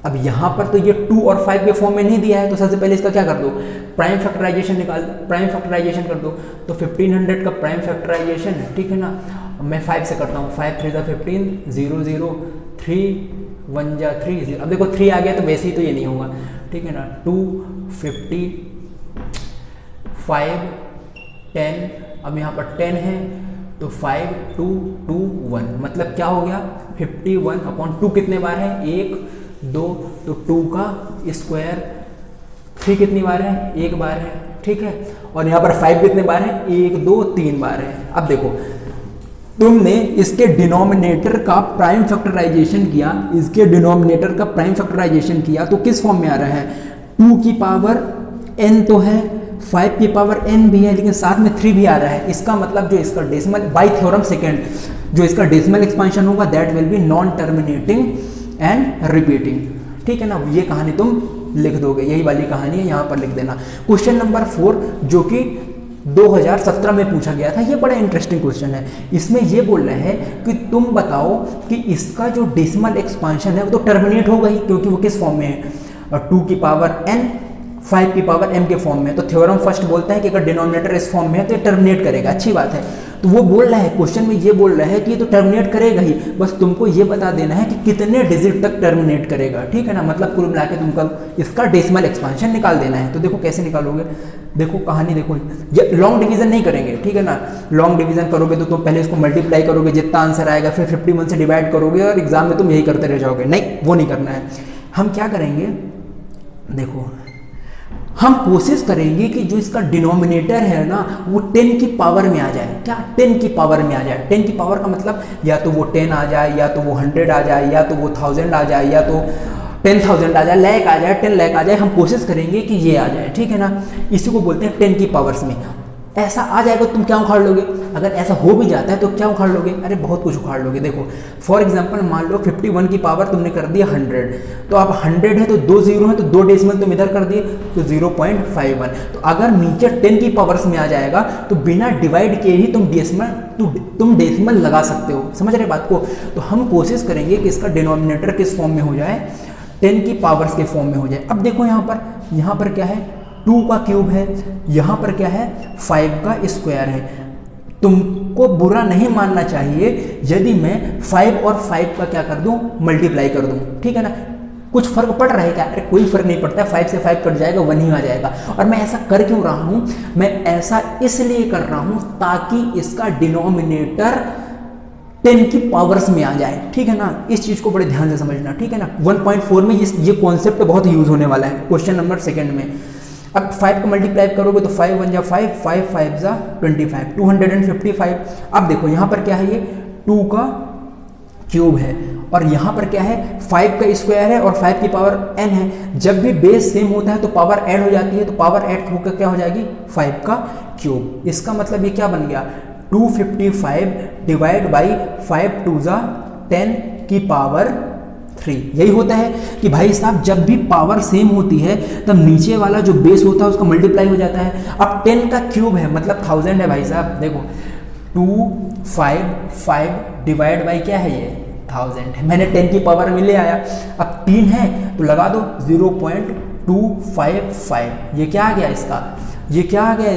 अब यहाँ पर तो ये 2 और 5 के फॉर्म में नहीं दिया है, तो सबसे पहले इसका क्या कर दो, प्राइम फैक्टराइजेशन निकाल, प्राइम फैक्टराइजेशन कर दो। तो 1500 का प्राइम फैक्टराइजेशन है, ठीक है ना। मैं 5 से करता हूँ, 5 3 15, 0 0 3 1 जा 3 0। अब देखो 3 आ गया तो वैसे ही तो ये नहीं होगा, ठीक है ना। 2 50 5 10, अब यहाँ पर 10 है तो 5 2 2 1, मतलब क्या हो गया 51/2 कितने बार है, 1 2, तो 2 का स्क्वायर 3 कितनी बार है, 1 बार है, ठीक है। और यहाँ पर 5 कितने बार है, 1 2 3 बार है। अब देखो तुमने इसके डिनोमिनेटर का प्राइम फैक्टराइजेशन किया, इसके डिनोमिनेटर का प्राइम फैक्टराइजेशन किया तो किस फॉर्म में आ रहा है, 2 की पावर n तो है, 5 की पावर n भी है, लेकिन साथ में 3 भी आ रहा है। इसका मतलब जो इसका डेसिमल बाय थ्योरम सेकंड जो इसका डेसिमल एक्सपांशन होगा that will be non terminating and repeating, ठीक है ना। ये कहानी तुम लिख दोगे, यही वाली कहानी है, यहाँ पर लिख देना। क्वेश्चन नंबर 4 जो कि 2017 में पूछा गया था, ये बड़ा इंटरेस्टिंग क्वेश्चन है। इसमें ये बोल रहे हैं कि तुम बताओ कि इसका जो डेसिमल एक्सपांशन है वो तो टर्मिनेट होगा ही, क्योंकि वो किस फॉर्म में है, 2 की पावर n 5 की पावर m के फॉर्म में। तो थ्योरम फर्स्ट बोलता है कि अगर डिनोमिनेटर इस फॉर्म में है तो ये टर्मिनेट करेगा, अच्छी बात है। तो वो बोल रहा है क्वेश्चन में, ये बोल रहा है कि ये तो टर्मिनेट करेगा ही, बस तुमको ये बता देना है कि कितने डिजिट तक टर्मिनेट करेगा, ठीक है ना। मतलब कुल मिला के तुमको इसका डेसिमल एक्सपांशन निकाल देना है। तो देखो कैसे निकालोगे, देखो कहानी देखो, ये लॉन्ग डिवीजन नहीं करेंगे, ठीक है ना। लॉन्ग डिवीजन करोगे तो तुम पहले इसको मल्टीप्लाई करोगे, जितना आंसर आएगा फिर 51 से डिवाइड करोगे और एग्जाम में तुम यही करते रह जाओगे, नहीं वो नहीं करना है। हम क्या करेंगे, देखो हम कोशिश करेंगे कि जो इसका डिनोमिनेटर है ना वो 10 की पावर में आ जाए, क्या 10 की पावर में आ जाए। 10 की पावर का मतलब या तो वो 10 आ जाए, या तो वो 100 आ जाए, या तो वो 1000 आ जाए, या तो 10,000 आ जाए, लाख आ जाए, 10 लाख आ जाए। हम कोशिश करेंगे कि ये आ जाए, ठीक है ना। इसी को बोलते हैं 10 की पावर्स में। ऐसा आ जाएगा तुम क्या उखाड़ लोगे, अगर ऐसा हो भी जाता है तो क्या उखाड़ लोगे, अरे बहुत कुछ उखाड़ लोगे। देखो फॉर एग्जांपल मान लो 51 की पावर तुमने कर दिया 100, तो अब 100 है तो 2 जीरो है तो 2 डेसिमल तुम इधर कर दिए तो 0.51। तो अगर नीचे 10 की पावर्स में आ जाएगा तो बिना डिवाइड किए ही तुम डेसिमल लगा सकते हो, समझ रहे बात को। तो हम कोशिश करेंगे कि इसका डिनोमिनेटर किस फॉर्म में हो जाए, 10 की पावर्स के फॉर्म में हो जाए। अब देखो यहाँ पर क्या है, 2 का क्यूब है, यहाँ पर क्या है 5 का स्क्वायर है। तुमको बुरा नहीं मानना चाहिए यदि मैं 5 और 5 का क्या कर दूं, मल्टीप्लाई कर दूं, ठीक है ना। कुछ फर्क पड़ रहा है क्या, अरे कोई फर्क नहीं पड़ता, 5 से 5 कट जाएगा 1 ही आ जाएगा। और मैं ऐसा कर क्यों रहा हूं, मैं ऐसा इसलिए कर रहा हूं ताकि इसका डिनोमिनेटर 10 की पावर्स में आ जाए, ठीक है ना। इस चीज को बड़े ध्यान से समझना, ठीक है ना। 1.4 में ये कॉन्सेप्ट बहुत यूज होने वाला है क्वेश्चन नंबर 2 में। अब 5 को मल्टीप्लाई करोगे तो 5 1 जा 5, 5 5 जा 25, 255। अब देखो यहाँ पर क्या है, ये 2 का क्यूब है और यहाँ पर क्या है 5 का स्क्वायर है और 5 की पावर n है। जब भी बेस सेम होता है तो पावर ऐड हो जाती है, तो पावर ऐड होकर क्या हो जाएगी 5 का क्यूब। इसका मतलब ये क्या बन गया 255 डिवाइड बाई 5 2 जा 10 की पावर 3। यही होता है कि भाई साहब जब भी पावर सेम होती है तब नीचे वाला जो बेस होता है उसका मल्टीप्लाई हो जाता है। अब 10 का क्यूब है मतलब 1000 है भाई साहब, देखो 255 डिवाइड बाई क्या है ये 1000 है, मैंने 10 की पावर में ले आया। अब 3 है तो लगा दो 0.255, ये क्या आ गया इसका, ये क्या आ गया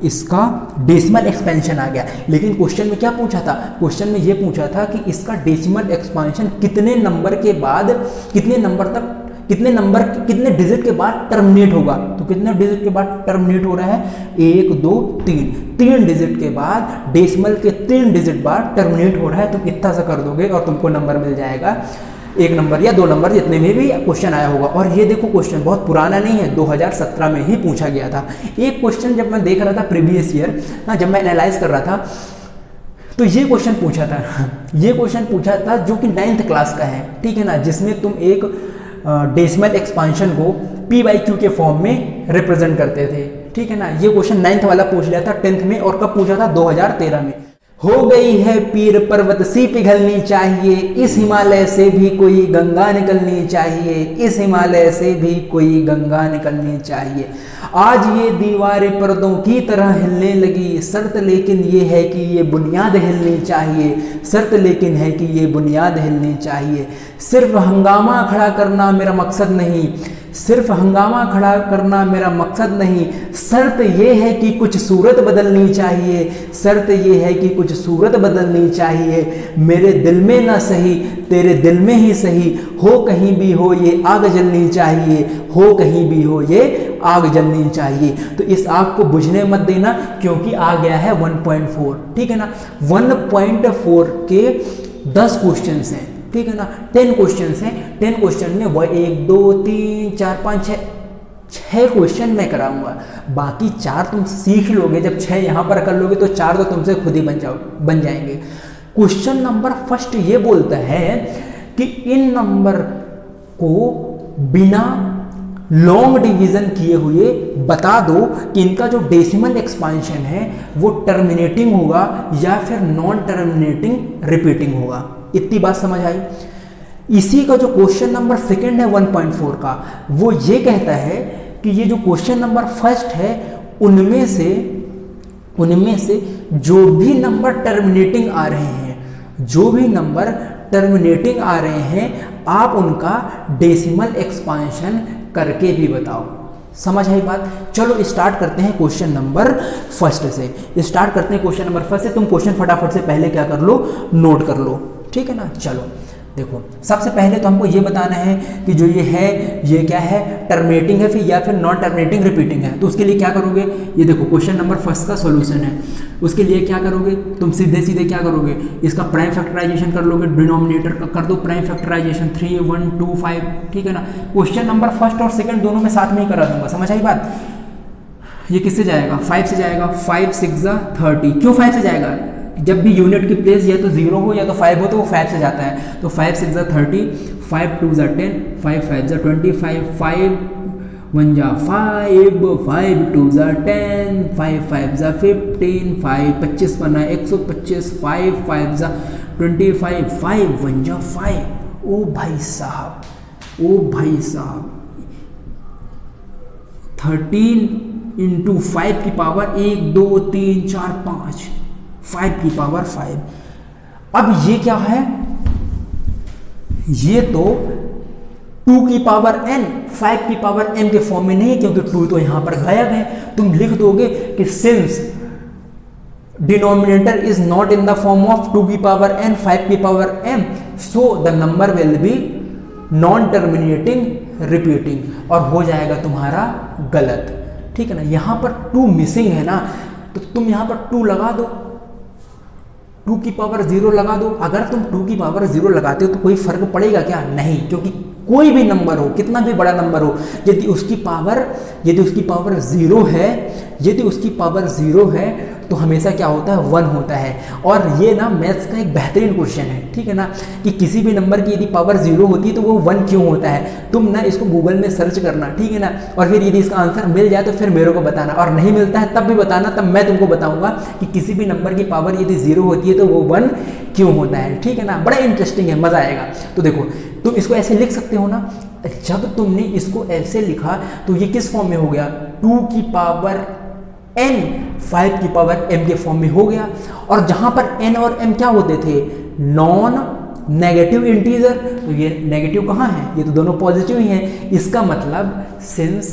इसका डेसिमल एक्सपेंशन आ गया। लेकिन क्वेश्चन में क्या पूछा था, क्वेश्चन में ये पूछा था कि इसका डेसिमल एक्सपेंशन कितने नंबर के बाद, कितने डिजिट के बाद टर्मिनेट होगा। तो कितने डिजिट के बाद टर्मिनेट हो रहा है 1 2 3 डिजिट के बाद, डेसिमल के 3 डिजिट बाद टर्मिनेट हो रहा है। तुम इतना सा कर दोगे और तुमको नंबर मिल जाएगा 1 नंबर या 2 नंबर जितने में भी क्वेश्चन आया होगा। और ये देखो क्वेश्चन बहुत पुराना नहीं है, 2017 में ही पूछा गया था। एक क्वेश्चन जब मैं देख रहा था प्रीवियस ईयर, जब मैं एनालाइज कर रहा था तो ये क्वेश्चन पूछा था जो कि 9th क्लास का है, ठीक है ना, जिसमें तुम एक डेसिमल एक्सपांशन को p/q के फॉर्म में रिप्रेजेंट करते थे, ठीक है ना। ये क्वेश्चन 9th वाला पूछ लिया था 10th में, और कब पूछा था 2013 में। हो गई है पीर पर्वत सी पिघलनी चाहिए, इस हिमालय से भी कोई गंगा निकलनी चाहिए, इस हिमालय से भी कोई गंगा निकलनी चाहिए। आज ये दीवारें पर्दों की तरह हिलने लगी, शर्त लेकिन ये है कि ये बुनियाद हिलनी चाहिए, शर्त लेकिन है कि ये बुनियाद हिलनी चाहिए। सिर्फ हंगामा खड़ा करना मेरा मकसद नहीं, सिर्फ हंगामा खड़ा करना मेरा मकसद नहीं, शर्त ये है कि कुछ सूरत बदलनी चाहिए, शर्त ये है कि कुछ सूरत बदलनी चाहिए। मेरे दिल में ना सही तेरे दिल में ही सही, हो कहीं भी हो ये आग जलनी चाहिए, हो कहीं भी हो ये आग जलनी चाहिए। तो इस आग को बुझने मत देना, क्योंकि आ गया है 1.4, ठीक है ना। 1.4 के 10 क्वेश्चन हैं, ठीक है ना। 10 क्वेश्चन हैं, 10 क्वेश्चन में 1 2 3 4 5 6 क्वेश्चन मैं कराऊंगा, बाकी 4 तुम सीख लोगे। जब 6 यहाँ पर कर लोगे तो 4 तो तुमसे खुद ही बन जाएंगे। क्वेश्चन नंबर फर्स्ट ये बोलता है कि इन नंबर को बिना लॉन्ग डिवीजन किए हुए बता दो कि इनका जो डेसिमल एक्सपांशन है वो टर्मिनेटिंग होगा या फिर नॉन टर्मिनेटिंग रिपीटिंग होगा। इतनी बात समझ आई। इसी का जो क्वेश्चन नंबर सेकंड है 1.4 का, वो ये कहता है कि ये जो क्वेश्चन नंबर फर्स्ट है उनमें से जो भी नंबर टर्मिनेटिंग आ रहे हैं, जो भी नंबर टर्मिनेटिंग आ रहे हैं, आप उनका डेसिमल एक्सपांशन करके भी बताओ। समझ आई बात। चलो स्टार्ट करते हैं क्वेश्चन नंबर फर्स्ट से। स्टार्ट करते हैं क्वेश्चन नंबर फर्स्ट से। तुम क्वेश्चन फटाफट से पहले क्या कर लो, नोट कर लो, ठीक है ना। चलो देखो, सबसे पहले तो हमको ये बताना है कि जो ये है ये क्या है, टर्मिनेटिंग है फिर या फिर नॉन टर्मिनेटिंग रिपीटिंग है। तो उसके लिए क्या करोगे, ये देखो क्वेश्चन नंबर फर्स्ट का सॉल्यूशन है। उसके लिए क्या करोगे, तुम सीधे सीधे क्या करोगे, इसका प्राइम फैक्टराइजेशन कर लोगे, डिनोमिनेटर का कर दो प्राइम फैक्टराइजेशन 3 1 2 5, ठीक है ना। क्वेश्चन नंबर फर्स्ट और सेकंड दोनों में साथ में ही करा दूंगा। समझ आई बात। ये किससे जाएगा, 5 से जाएगा। 5 6 30। क्यों 5 से जाएगा, जब भी यूनिट की प्लेस या तो 0 हो या तो 5 हो तो वो 5 से जाता है। तो 5 6 30, 5 2 10, 5 5 25, 5 1 5, 5 2 10, 5 5 15, 5 25 बना 125, 5 5 25, 5 1 5। ओ भाई साहब, ओ भाई साहब, 13 × 5 की पावर 1 2 3 4 5, 5 की पावर 5। अब ये क्या है, ये तो 2 की पावर n 5 की पावर m के फॉर्म में नहीं है, क्योंकि 2 तो यहां पर गायब है। तुम लिख दोगे कि since denominator is not in the form of 2 की पावर n 5 की power m, so the number will be non terminating repeating, और हो जाएगा तुम्हारा गलत, ठीक है ना। यहां पर 2 मिसिंग है ना, तो तुम यहां पर 2 लगा दो, 2 की पावर 0 लगा दो। अगर तुम 2 की पावर 0 लगाते हो तो कोई फर्क पड़ेगा क्या, नहीं, क्योंकि कोई भी नंबर हो, कितना भी बड़ा नंबर हो, यदि उसकी पावर 0 है, यदि उसकी पावर 0 है तो हमेशा क्या होता है, 1 होता है। और ये ना मैथ्स का एक बेहतरीन क्वेश्चन है, ठीक है ना, कि किसी भी नंबर की यदि पावर 0 होती है तो वो 1 क्यों होता है। तुम ना इसको गूगल में सर्च करना, ठीक है ना, और फिर यदि इसका आंसर मिल जाए तो फिर मेरे को बताना, और नहीं मिलता है तब भी बताना, तब मैं तुमको बताऊंगा कि किसी भी नंबर की पावर यदि 0 होती है तो वो 1 क्यों होता है, ठीक है ना। बड़ा इंटरेस्टिंग है, मजा आएगा। तो देखो, तुम इसको ऐसे लिख सकते हो ना, जब तुमने इसको ऐसे लिखा तो ये किस फॉर्म में हो गया, 2 की पावर n 5 की पावर m के फॉर्म में हो गया। और जहां पर n और m क्या होते थे, नॉन नेगेटिव इंटीजर, तो ये नेगेटिव कहाँ है, ये तो दोनों पॉजिटिव ही हैं। इसका मतलब सिंस,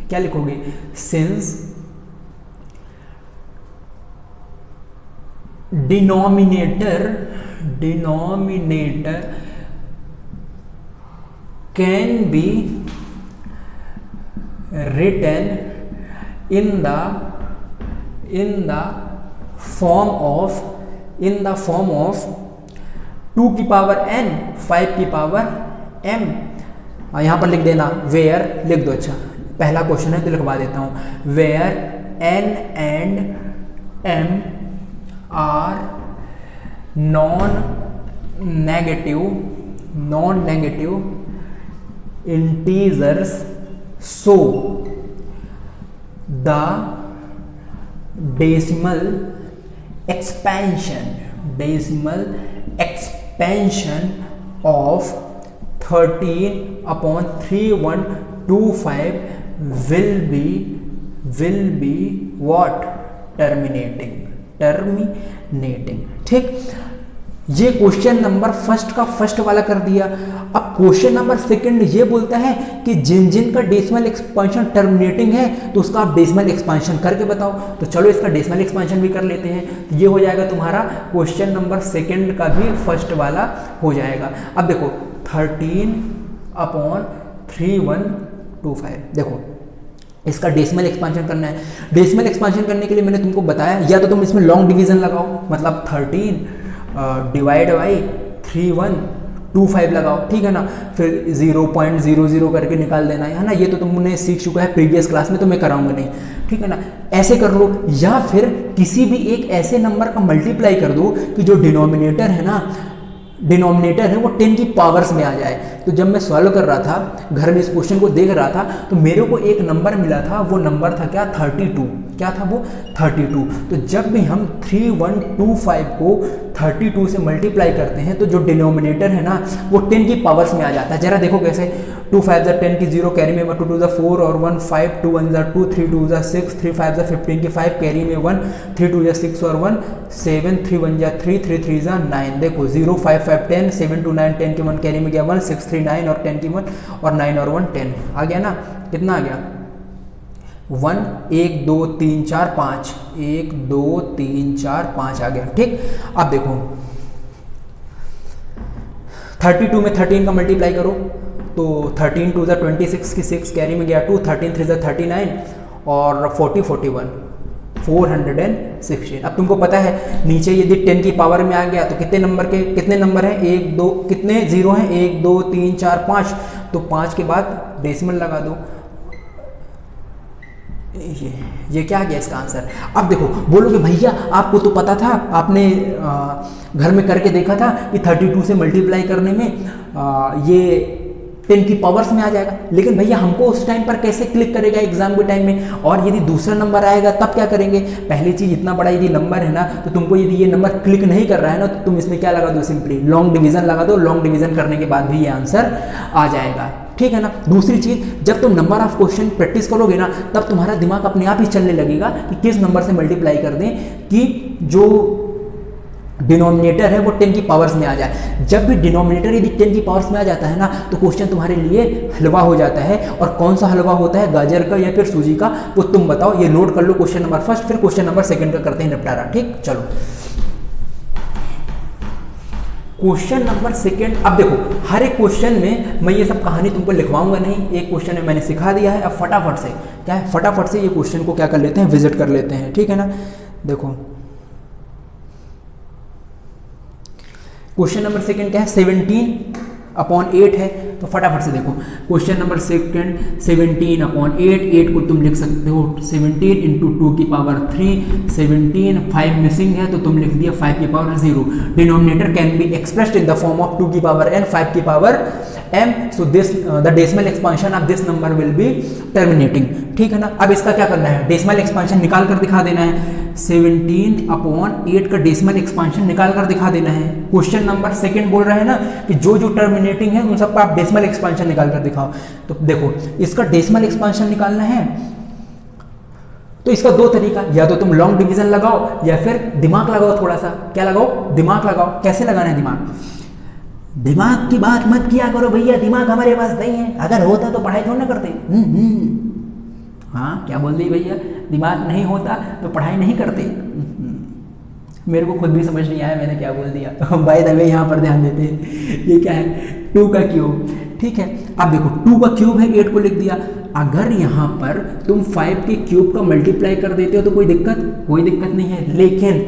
क्या लिखोगे, since denominator can be written in the form of 2 की पावर n 5 की पावर m। यहां पर लिख देना वेयर, लिख दो। अच्छा, पहला क्वेश्चन है तो लिखवा देता हूं, where n and m are non negative integers, so the decimal expansion of 13/3125 will be what? Terminating. ठीक, ये क्वेश्चन नंबर फर्स्ट का फर्स्ट वाला कर दिया। अब क्वेश्चन नंबर सेकंड ये बोलता है कि जिन का डेसिमल एक्सपेंशन टर्मिनेटिंग है तो उसका आप डेसिमल एक्सपेंशन करके बताओ। तो चलो इसका डेसिमल एक्सपेंशन भी कर लेते हैं। तो ये हो जाएगा तुम्हारा क्वेश्चन नंबर सेकंड का भी फर्स्ट वाला हो जाएगा। अब देखो 13/3125, देखो इसका डेसिमल एक्सपेंशन करना है। डेसिमल एक्सपेंशन करने के लिए मैंने तुमको बताया, या तो तुम इसमें लॉन्ग डिवीजन लगाओ, मतलब 13 डिवाइड बाई 3125 लगाओ, ठीक है ना। फिर 0.00 करके निकाल देना है ना। ये तो तुमने सीख चुका है प्रीवियस क्लास में, तो मैं कराऊंगा नहीं, ठीक है ना। ऐसे कर लो, या फिर किसी भी एक ऐसे नंबर का मल्टीप्लाई कर दो कि जो डिनोमिनेटर है ना, डिनोमिनेटर है वो 10 की पावर्स में आ जाए। तो जब मैं सॉल्व कर रहा था, घर में इस क्वेश्चन को देख रहा था, तो मेरे को एक नंबर मिला था, वो नंबर था क्या? 32। क्या था वो? 32। तो जब भी हम 3125 को 32 से मल्टीप्लाई करते हैं तो जो डिनोमिनेटर है ना वो 10 की पावर्स में आ जाता है। जरा देखो कैसे, 2 5 10 की 0 कैरी में 1, 2 2 4 और 1 5, 2 1 2, 3 2 6, 3 5 15 की 5 कैरी में 1, 3 2 6 और 1 7, 3 1 3, 3 3 9। देखो 0 5 5 10, 7 2 9, 10 की 1 कैरी में गया 1, 6 3 9 और 10 की 1 और 9 और 1 10 आ गया ना। कितना आ गया? 1 1 2 3 4 5, 1 2 3 4 5 आ गया। ठीक, अब देखो 32 में 13 का मल्टीप्लाई करो तो 13 2 26 की 6 कैरी में गया 2, 13 3 39 और 40 41 416। अब तुमको पता है नीचे यदि 10 की पावर में आ गया तो कितने नंबर हैं? 1 2 कितने जीरो हैं? 1 2 3 4 5। तो 5 के बाद डेसिमल लगा दो। ये क्या आ गया इसका आंसर? अब देखो बोलोगे भैया आपको तो पता था, आपने घर में करके देखा था कि 32 से मल्टीप्लाई करने में ये 10 की पावर्स में आ जाएगा, लेकिन भैया हमको उस टाइम पर कैसे क्लिक करेगा एग्जाम के टाइम में? और यदि दूसरा नंबर आएगा तब क्या करेंगे? पहली चीज, इतना बड़ा यदि नंबर है ना तो तुमको यदि ये नंबर क्लिक नहीं कर रहा है ना तो तुम इसमें क्या लगा दो? सिंपली लॉन्ग डिवीजन लगा दो। लॉन्ग डिवीजन करने के बाद भी ये आंसर आ जाएगा, ठीक है ना। दूसरी चीज, जब तुम नंबर ऑफ क्वेश्चन प्रैक्टिस करोगे ना तब तुम्हारा दिमाग अपने आप ही चलने लगेगा कि किस नंबर से मल्टीप्लाई कर दें कि जो डिनोमिनेटर है वो 10 की पावर्स में आ जाए। जब भी डिनोमिनेटर यदि 10 की पावर्स में आ जाता है ना तो क्वेश्चन तुम्हारे लिए हलवा हो जाता है। और कौन सा हलवा होता है, गाजर का या फिर सूजी का, वो तुम बताओ। ये नोट कर लो क्वेश्चन नंबर फर्स्ट, फिर क्वेश्चन नंबर सेकंड का करते हैं निपटारा। ठीक, चलो क्वेश्चन नंबर सेकंड। अब देखो हर एक क्वेश्चन में मैं ये सब कहानी तुमको लिखवाऊंगा नहीं, एक क्वेश्चन में मैंने सिखा दिया है। अब फटाफट से क्या है, फटाफट से ये क्वेश्चन को क्या कर लेते हैं, विजिट कर लेते हैं, ठीक है ना। देखो क्वेश्चन नंबर सेकंड क्या है, 17/8 है। तो फटाफट से देखो क्वेश्चन नंबर सेकंड 17/8, 8 को तुम लिख सकते हो 17 × 2 की पावर 3, 17 5 मिसिंग है तो तुम लिख दिया 5 की power 0। Denominator can be expressed in the form of 2 की पावर n, 5 की power m, so this the decimal expansion of this number will be terminating, ठीक है ना। अब इसका क्या करना है, डेसिमल एक्सपेंशन निकाल कर दिखा देना है। 17/8 का डेसिमल एक्सपेंशन निकाल कर दिखा देना है। क्वेश्चन नंबर सेकंड बोल रहा है ना कि जो जो टर्मिनेटिंग है उन सबका आप डेसिमल एक्सपेंशन निकाल कर दिखाओ। तो देखो इसका डेसिमल एक्सपेंशन निकालना है तो इसका दो तरीका, या तो तुम लॉन्ग डिवीजन लगाओ या फिर दिमाग लगाओ थोड़ा सा। क्या लगाओ? दिमाग लगाओ। कैसे लगाना है दिमाग? दिमाग की बात मत किया करो भैया, दिमाग हमारे पास नहीं है, अगर होता तो पढ़ाई थोड़ा ना करते। हाँ क्या बोल रही भैया, दिमाग नहीं होता तो पढ़ाई नहीं करते। मेरे को खुद भी समझ नहीं आया मैंने क्या बोल दिया। बाय द वे यहाँ पर ध्यान देते हैं, ये क्या है 2 का क्यूब, ठीक है। अब देखो 2 का क्यूब है, 8 को लिख दिया। अगर यहाँ पर तुम 5 के क्यूब का मल्टीप्लाई कर देते हो तो कोई दिक्कत नहीं है, लेकिन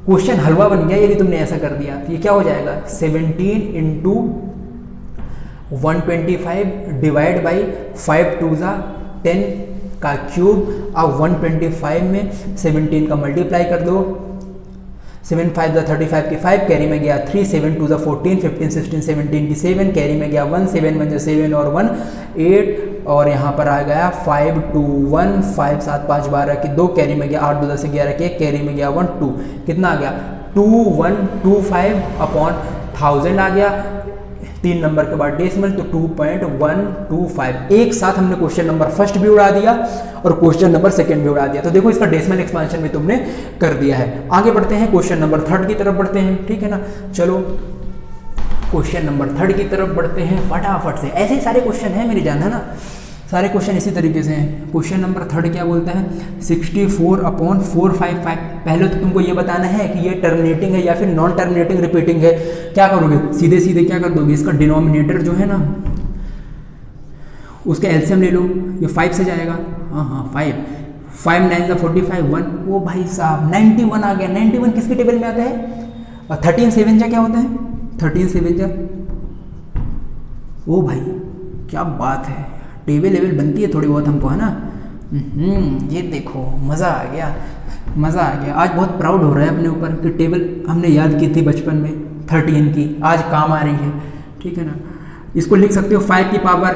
क्वेश्चन हलवा बन गया यदि तुमने ऐसा कर दिया। तो ये क्या हो जाएगा 17 × 125 डिवाइड बाई 5 2 10 का क्यूब। अब 125 में 17 का मल्टीप्लाई कर दो, 7 5 35 की 5 कैरी में गया 3, 7 2 14, 15 16 17 की 7 कैरी में गया 1, 7 1 7 और 1 8 और यहाँ पर आ गया 5 2 1 5 7 5 12 की 2 कैरी में गया, 8 2 10 11 की 1 कैरी में गया 1 2, कितना आ गया 2125 अपॉन 1000 आ गया, 3 नंबर के बाद डेसिमल तो 2.125। एक साथ हमने क्वेश्चन नंबर फर्स्ट भी उड़ा दिया और क्वेश्चन नंबर सेकंड भी उड़ा दिया। तो देखो इसका डेसिमल एक्सपेंशन भी तुमने कर दिया है। आगे बढ़ते हैं, क्वेश्चन नंबर थर्ड की तरफ बढ़ते हैं, ठीक है ना। चलो क्वेश्चन नंबर थर्ड की तरफ बढ़ते हैं फटाफट से। ऐसे ही सारे क्वेश्चन हैं मेरी जान, है ना, सारे क्वेश्चन इसी तरीके से हैं। क्वेश्चन नंबर थर्ड क्या बोलता है 64/455। पहले तो तुमको ये बताना है कि ये टर्मिनेटिंग है या फिर नॉन टर्मिनेटिंग रिपीटिंग है। क्या करोगे, सीधे सीधे क्या कर दोगे, इसका डिनोमिनेटर जो है ना उसका एलसीएम ले लो, ये 5 से जाएगा, हाँ 5 9 × 45 1, वो भाई साहब 91 आ गया। 91 किसके टेबल में आता है, और 13 7 क्या होता है, 13 7 ओ भाई क्या बात है, टेबल लेवल बनती है थोड़ी बहुत हमको, है ना। ये देखो मज़ा आ गया, मज़ा आ गया। आज बहुत प्राउड हो रहा है अपने ऊपर कि टेबल हमने याद की थी बचपन में 13 की, आज काम आ रही है, ठीक है ना। इसको लिख सकते हो 5 की पावर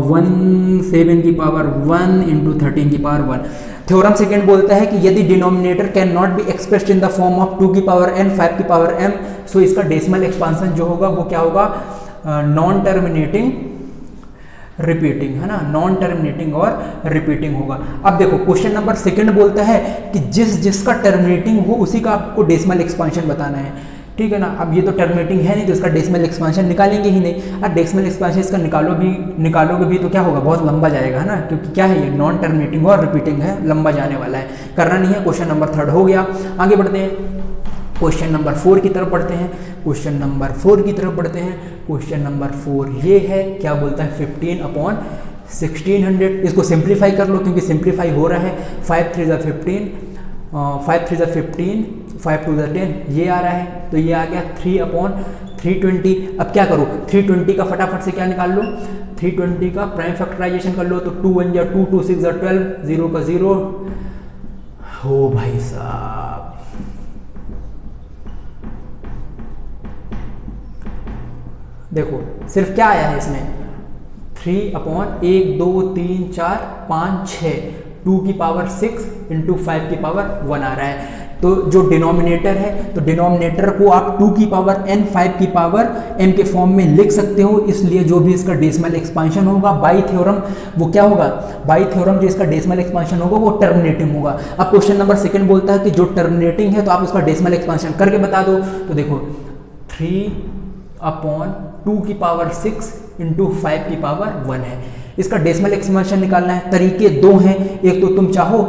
1 7 की पावर 1 × 13 की पावर 1। थ्योरम सेकंड बोलता है कि यदि denominator can not be expressed in the form of 2 की पावर n 5 की पावर m, सो इसका डेसिमल एक्सपांसन जो होगा वो क्या होगा, नॉन टर्मिनेटिंग रिपीटिंग, है ना, नॉन टर्मिनेटिंग और रिपीटिंग होगा। अब देखो क्वेश्चन नंबर सेकंड बोलता है कि जिसका टर्मिनेटिंग हो उसी का आपको डेसिमल एक्सपांशन बताना है, ठीक है ना। अब ये तो टर्मिनेटिंग है नहीं तो इसका डेसिमल एक्सपांशन निकालेंगे ही नहीं। अब डेसिमल एक्सपांशन इसका निकालोगे भी तो क्या होगा, बहुत लंबा जाएगा, है ना, क्योंकि क्या है ये नॉन टर्मिनेटिंग और रिपीटिंग है, लंबा जाने वाला है, करना नहीं है। क्वेश्चन नंबर थर्ड हो गया। आगे बढ़ते हैं, क्वेश्चन नंबर 4 की तरफ बढ़ते हैं। क्वेश्चन नंबर 4 की तरफ बढ़ते हैं। क्वेश्चन नंबर 4 ये है, क्या बोलता है 15/1600। इसको सिंप्लीफाई कर लो क्योंकि सिंप्लीफाई हो रहा है। 5 3 15, 5 3 15, 5 2 10, ये आ रहा है, तो ये आ गया 3/320। अब क्या करो, 320 का फटाफट से क्या निकाल लो, 320 का प्राइम फैक्टराइजेशन कर लो, तो 2 1 जा 2, 2 6 जा 12, 0 का 0 हो भाई साहब। देखो सिर्फ क्या आया है इसमें, 3/1 2 3 4 5 6, 2 की पावर 6 × 5 की पावर 1 आ रहा है। तो जो डिनोमिनेटर है, तो डिनोमिनेटर को आप 2 की पावर n 5 की पावर m के फॉर्म में लिख सकते हो, इसलिए जो भी इसका डेसिमल एक्सपांशन होगा बाई थ्योरम वो क्या होगा, बाई थ्योरम जो इसका डेसिमल एक्सपांशन होगा वो टर्मिनेटिंग होगा। अब क्वेश्चन नंबर सेकंड बोलता है कि जो टर्मिनेटिंग है तो आप उसका डेसिमल एक्सपांशन करके बता दो। तो देखो 3/2 की पावर 6 × 5 की पावर 1 है, इसका डेसिमल एक्सपांशन निकालना है। तरीके दो हैं, एक तो तुम चाहो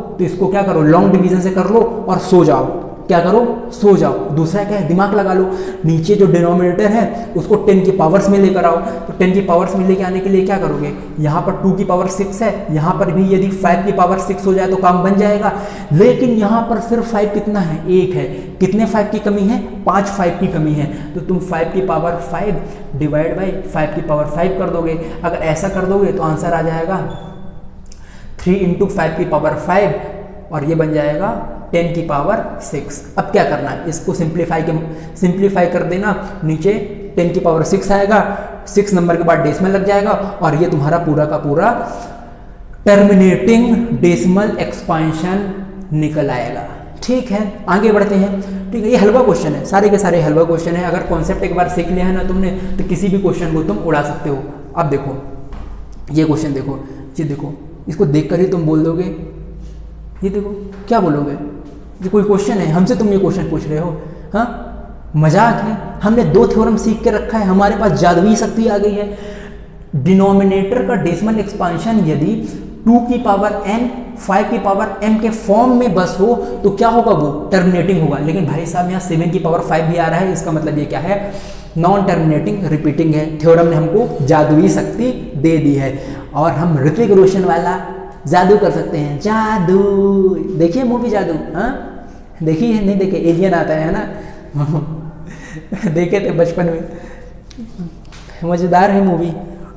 तो इसको क्या करो, लॉन्ग डिवीजन से कर लो और सो जाओ, क्या करो, सो जाओ। दूसरा क्या है, दिमाग लगा लो, नीचे जो डिनोमिनेटर है उसको 10 की पावर्स में लेकर आओ। तो 10 की पावर्स में लेके आने के लिए क्या करोगे, यहाँ पर 2 की पावर 6 है, यहाँ पर भी यदि 5 की पावर 6 हो जाए तो काम बन जाएगा। लेकिन यहाँ पर सिर्फ 5 कितना है, 1 है। कितने 5 की कमी है, 5 5 की कमी है। तो तुम 5 की पावर 5 डिवाइड बाई 5 की पावर 5 कर दोगे। अगर ऐसा कर दोगे तो आंसर आ जाएगा 3 × 5 की पावर 5 और ये बन जाएगा 10 की पावर 6। अब क्या करना है, इसको सिंप्लीफाई कर देना, नीचे 10 की पावर 6 आएगा, 6 नंबर के बाद डेसिमल लग जाएगा और ये तुम्हारा पूरा का पूरा टर्मिनेटिंग डेसिमल एक्सपांशन निकल आएगा। ठीक है, आगे बढ़ते हैं। ठीक है, ये हलवा क्वेश्चन है, सारे के सारे हलवा क्वेश्चन है। अगर कॉन्सेप्ट एक बार सीख लिया है ना तुमने तो किसी भी क्वेश्चन को तुम उड़ा सकते हो। अब देखो ये क्वेश्चन, देखो ये देखो, इसको देखकर ही तुम बोल दोगे, ये देखो क्या बोलोगे, ये कोई क्वेश्चन है, हमसे तुम ये क्वेश्चन पूछ रहे हो, हाँ मजाक है। हमने 2 थ्योरम सीख के रखा है, हमारे पास जादुई शक्ति आ गई है। डिनोमिनेटर का डेसिमल एक्सपांशन यदि 2 की पावर n 5 की पावर m के फॉर्म में बस हो तो क्या होगा, वो टर्मिनेटिंग होगा। लेकिन भाई साहब यहाँ 7 की पावर 5 भी आ रहा है, इसका मतलब ये क्या है, नॉन टर्मिनेटिंग रिपीटिंग है। थ्योरम ने हमको जादुई शक्ति दे दी है और हम ऋतिक रोशन वाला जादू कर सकते हैं। जादू देखिए मूवी जादू, हाँ देखी है, नहीं देखे, एलियन आता है ना देखे थे बचपन में, मज़ेदार है मूवी।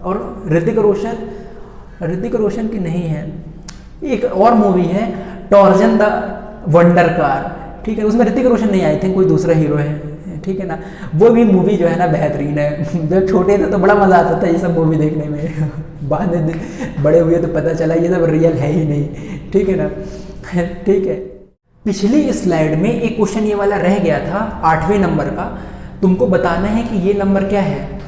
और ऋतिक रोशन की नहीं है, एक और मूवी है टॉर्जन द वंडर कार, ठीक है, उसमें ऋतिक रोशन नहीं, आई थिंक कोई दूसरा हीरो है, ठीक है ना। वो भी मूवी जो है ना बेहतरीन है, जब छोटे थे तो बड़ा मज़ा आता था ये सब मूवी देखने में बाद में बड़े हुए तो पता चला ये सब रियल है ही नहीं, ठीक है ना। ठीक है, पिछली स्लाइड में एक क्वेश्चन ये वाला रह गया था 8वें नंबर का, तुमको बताना है कि ये नंबर क्या है,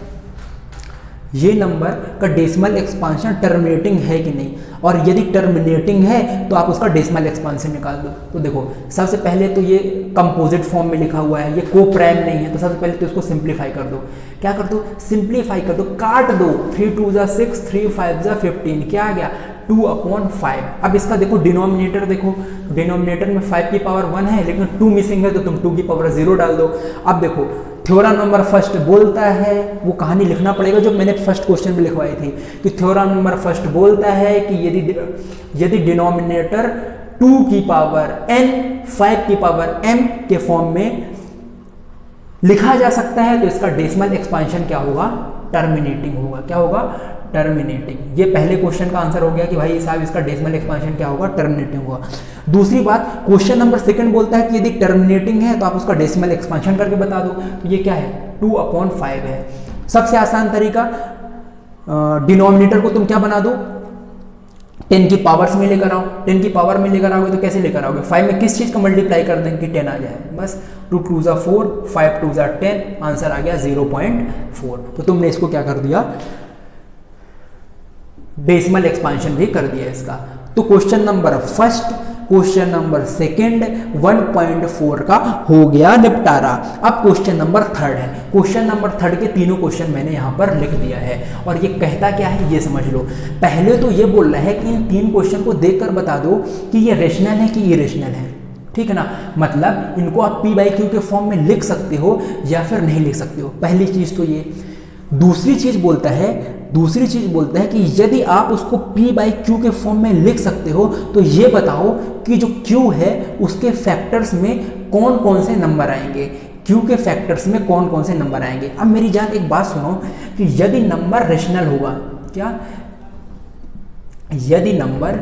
ये नंबर का डेसिमल एक्सपांशन टर्मिनेटिंग है कि नहीं, और यदि टर्मिनेटिंग है तो आप उसका डेसिमल एक्सपांशन निकाल दो। तो देखो सबसे पहले तो ये कंपोजिट फॉर्म में लिखा हुआ है, ये को प्राइम नहीं है, तो सबसे पहले तो इसको सिंप्लीफाई कर दो। क्या कर दो, सिंप्लीफाई कर दो, काट दो, 3 2 ज़ा 6, 3 5 ज़ा 15, क्या आ गया 2/5। अब इसका देखो डिनोमिनेटर, देखो डिनोमिनेटर में 5 की पावर 1 है लेकिन 2 मिसिंग है, तो तुम 2 की पावर 0 डाल दो। अब देखो थ्योरम नंबर फर्स्ट बोलता है, वो कहानी लिखना पड़ेगा जो मैंने फर्स्ट क्वेश्चन में लिखवाई थी, कि थ्योरम नंबर फर्स्ट बोलता है कि यदि डिनोमिनेटर 2 की पावर n 5 की पावर m के फॉर्म में लिखा जा सकता है तो इसका डेसिमल एक्सपांशन क्या होगा, टर्मिनेटिंग होगा। क्या होगा, टर्मिनेटिंग। ये पहले क्वेश्चन का आंसर हो गया कि भाई साहब इसका डेसिमल एक्सपांशन क्या होगा, टर्मिनेटिंग होगा। दूसरी बात, क्वेश्चन नंबर सेकंड बोलता है कि यदि टर्मिनेटिंग है तो आप उसका डेसिमल एक्सपांशन करके बता दो। तो ये क्या है, 2/5 है। सबसे आसान तरीका, डिनोमिनेटर को तुम क्या बना दो, 10 की पावर्स में लेकर आओ। 10 की पावर में लेकर आओगे तो कैसे लेकर आओगे, 5 में किस चीज़ का मल्टीप्लाई कर देंगे कि 10 आ जाए, बस 2 2 ज़ा 4, 5 2 ज़ा 10, आंसर आ गया 0.4। तो तुमने इसको क्या कर दिया, डेसिमल एक्सपांशन भी कर दिया इसका। तो question number first, question number second 1.4 का हो गया निपटारा। अब क्वेश्चन नंबर थर्ड है। क्वेश्चन नंबर थर्ड के तीनों क्वेश्चन मैंने यहाँ पर लिख दिया है, और ये कहता क्या है ये समझ लो। पहले तो ये बोल रहा है कि इन 3 क्वेश्चन को देखकर बता दो कि ये रेशनल है कि इरेशनल है, ठीक है ना। मतलब इनको आप p/q के फॉर्म में लिख सकते हो या फिर नहीं लिख सकते हो, पहली चीज तो ये। दूसरी चीज बोलता है कि यदि आप उसको p/q के फॉर्म में लिख सकते हो तो ये बताओ कि जो q है उसके फैक्टर्स में कौन कौन से नंबर आएंगे, q के फैक्टर्स में कौन कौन से नंबर आएंगे। अब मेरी जान एक बात सुनो कि यदि नंबर रेशनल होगा, क्या, यदि नंबर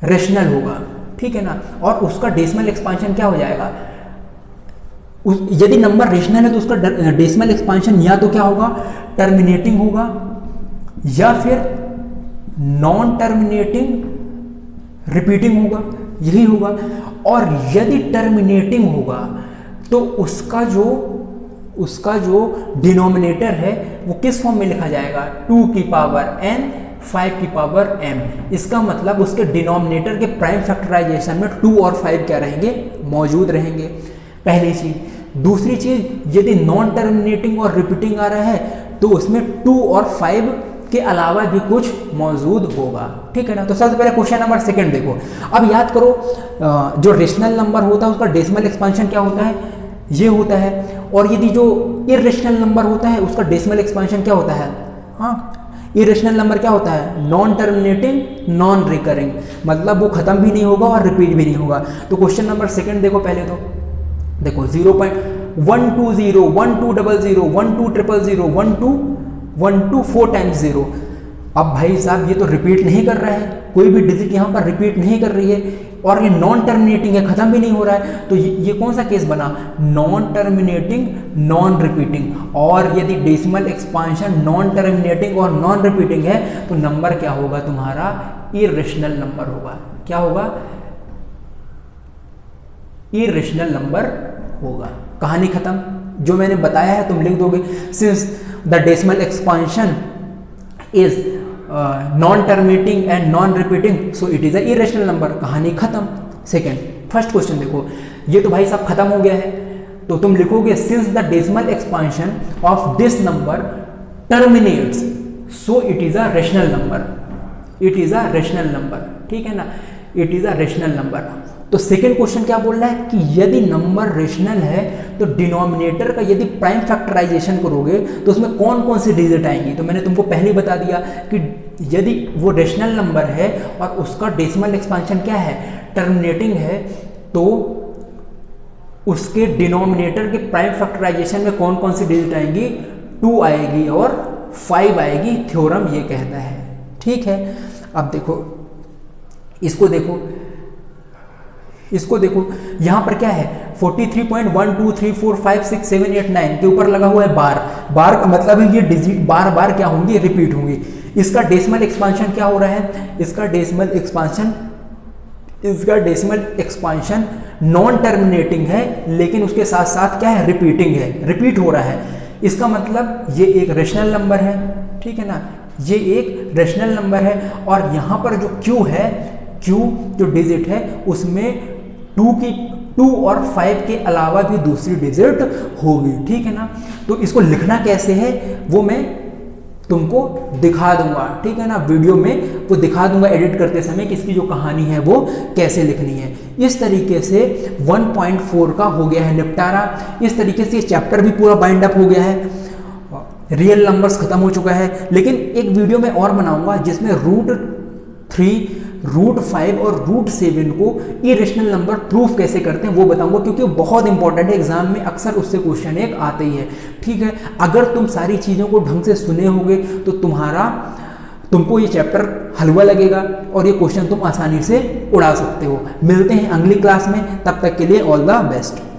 रेशनल होगा, ठीक है ना, और उसका डेसिमल एक्सपांशन क्या हो जाएगा, यदि नंबर रेशनल है तो उसका डेसिमल एक्सपांशन या तो क्या होगा, टर्मिनेटिंग होगा या फिर नॉन टर्मिनेटिंग रिपीटिंग होगा, यही होगा। और यदि टर्मिनेटिंग होगा तो उसका जो डिनोमिनेटर है वो किस फॉर्म में लिखा जाएगा, 2 की पावर n 5 की पावर m। इसका मतलब उसके डिनोमिनेटर के प्राइम फैक्टराइजेशन में 2 और 5 क्या रहेंगे, मौजूद रहेंगे, पहली चीज। दूसरी चीज, यदि नॉन टर्मिनेटिंग और रिपीटिंग आ रहा है तो उसमें 2 और 5 के अलावा भी कुछ मौजूद होगा, ठीक है ना। तो सबसे पहले क्वेश्चन नंबर सेकंड देखो। अब याद करो, जो रेशनल नंबर होता है उसका डेसिमल एक्सपांशन क्या होता है, ये होता है। और यदि जो इरेशनल नंबर होता है उसका डेसिमल एक्सपांशन क्या होता है, हाँ, इरेशनल नंबर क्या होता है, नॉन टर्मिनेटिंग नॉन रिकरिंग, मतलब वो खत्म भी नहीं होगा और रिपीट भी नहीं होगा। तो क्वेश्चन नंबर सेकंड देखो, पहले तो देखो 0.120 1200 1200 12 4 टाइम्स 0। अब भाई साहब ये तो रिपीट नहीं कर रहा है, कोई भी डिजिट यहाँ पर रिपीट नहीं कर रही है, और ये नॉन टर्मिनेटिंग है, खत्म भी नहीं हो रहा है। तो ये कौन सा केस बना, नॉन टर्मिनेटिंग नॉन रिपीटिंग। और यदि डेसिमल एक्सपांशन नॉन टर्मिनेटिंग और नॉन रिपीटिंग है तो नंबर क्या होगा तुम्हारा, इरेशनल नंबर होगा। क्या होगा, इरेशनल नंबर होगा। कहानी खत्म। जो मैंने बताया है तुम लिख दोगे, since the decimal expansion is non terminating and non repeating so it is a irrational number. कहानी खत्म। सेकेंड, फर्स्ट क्वेश्चन देखो, ये तो भाई साहब खत्म हो गया है, तो तुम लिखोगे since the decimal expansion of this number terminates so it is a rational number, it is a rational number, ठीक है ना, it is a rational number. तो सेकेंड क्वेश्चन क्या बोल रहा है कि यदि नंबर रेशनल है तो डिनोमिनेटर का यदि प्राइम फैक्टराइजेशन करोगे तो उसमें कौन कौन सी डिजिट आएंगी। तो मैंने तुमको पहले बता दिया कि यदि वो रेशनल नंबर है और उसका डेसिमल एक्सपांशन क्या है, टर्मिनेटिंग है, तो उसके डिनोमिनेटर के प्राइम फैक्टराइजेशन में कौन कौन सी डिजिट आएंगी, 2 आएगी और 5 आएगी, थ्योरम ये कहता है, ठीक है। अब देखो इसको देखो, इसको देखो यहाँ पर क्या है 43.123456789 के ऊपर लगा हुआ है बार। बार का मतलब है ये डिजिट बार बार क्या होंगी, रिपीट होंगी। इसका डेसिमल एक्सपांशन क्या हो रहा है, इसका डेसिमल एक्सपांशन नॉन टर्मिनेटिंग है, लेकिन उसके साथ साथ क्या है, रिपीटिंग है, रिपीट हो रहा है। इसका मतलब ये एक रेशनल नंबर है, ठीक है ना, ये एक रेशनल नंबर है। और यहाँ पर जो Q है, Q जो डिजिट है उसमें 2 और 5 के अलावा भी दूसरी डिजिट होगी, ठीक है ना। तो इसको लिखना कैसे है वो मैं तुमको दिखा दूंगा, ठीक है ना, वीडियो में वो दिखा दूंगा एडिट करते समय कि इसकी जो कहानी है वो कैसे लिखनी है। इस तरीके से 1.4 का हो गया है निपटारा। इस तरीके से ये चैप्टर भी पूरा बाइंड अप हो गया है, रियल नंबर्स खत्म हो चुका है। लेकिन एक वीडियो में और बनाऊंगा जिसमें √3, √5 और √7 को इरेशनल नंबर प्रूफ कैसे करते हैं वो बताऊंगा, क्योंकि वो बहुत इंपॉर्टेंट है, एग्जाम में अक्सर उससे क्वेश्चन एक आते ही है, ठीक है। अगर तुम सारी चीज़ों को ढंग से सुने होगे तो तुमको ये चैप्टर हलवा लगेगा और ये क्वेश्चन तुम आसानी से उड़ा सकते हो। मिलते हैं अगली क्लास में, तब तक के लिए ऑल द बेस्ट।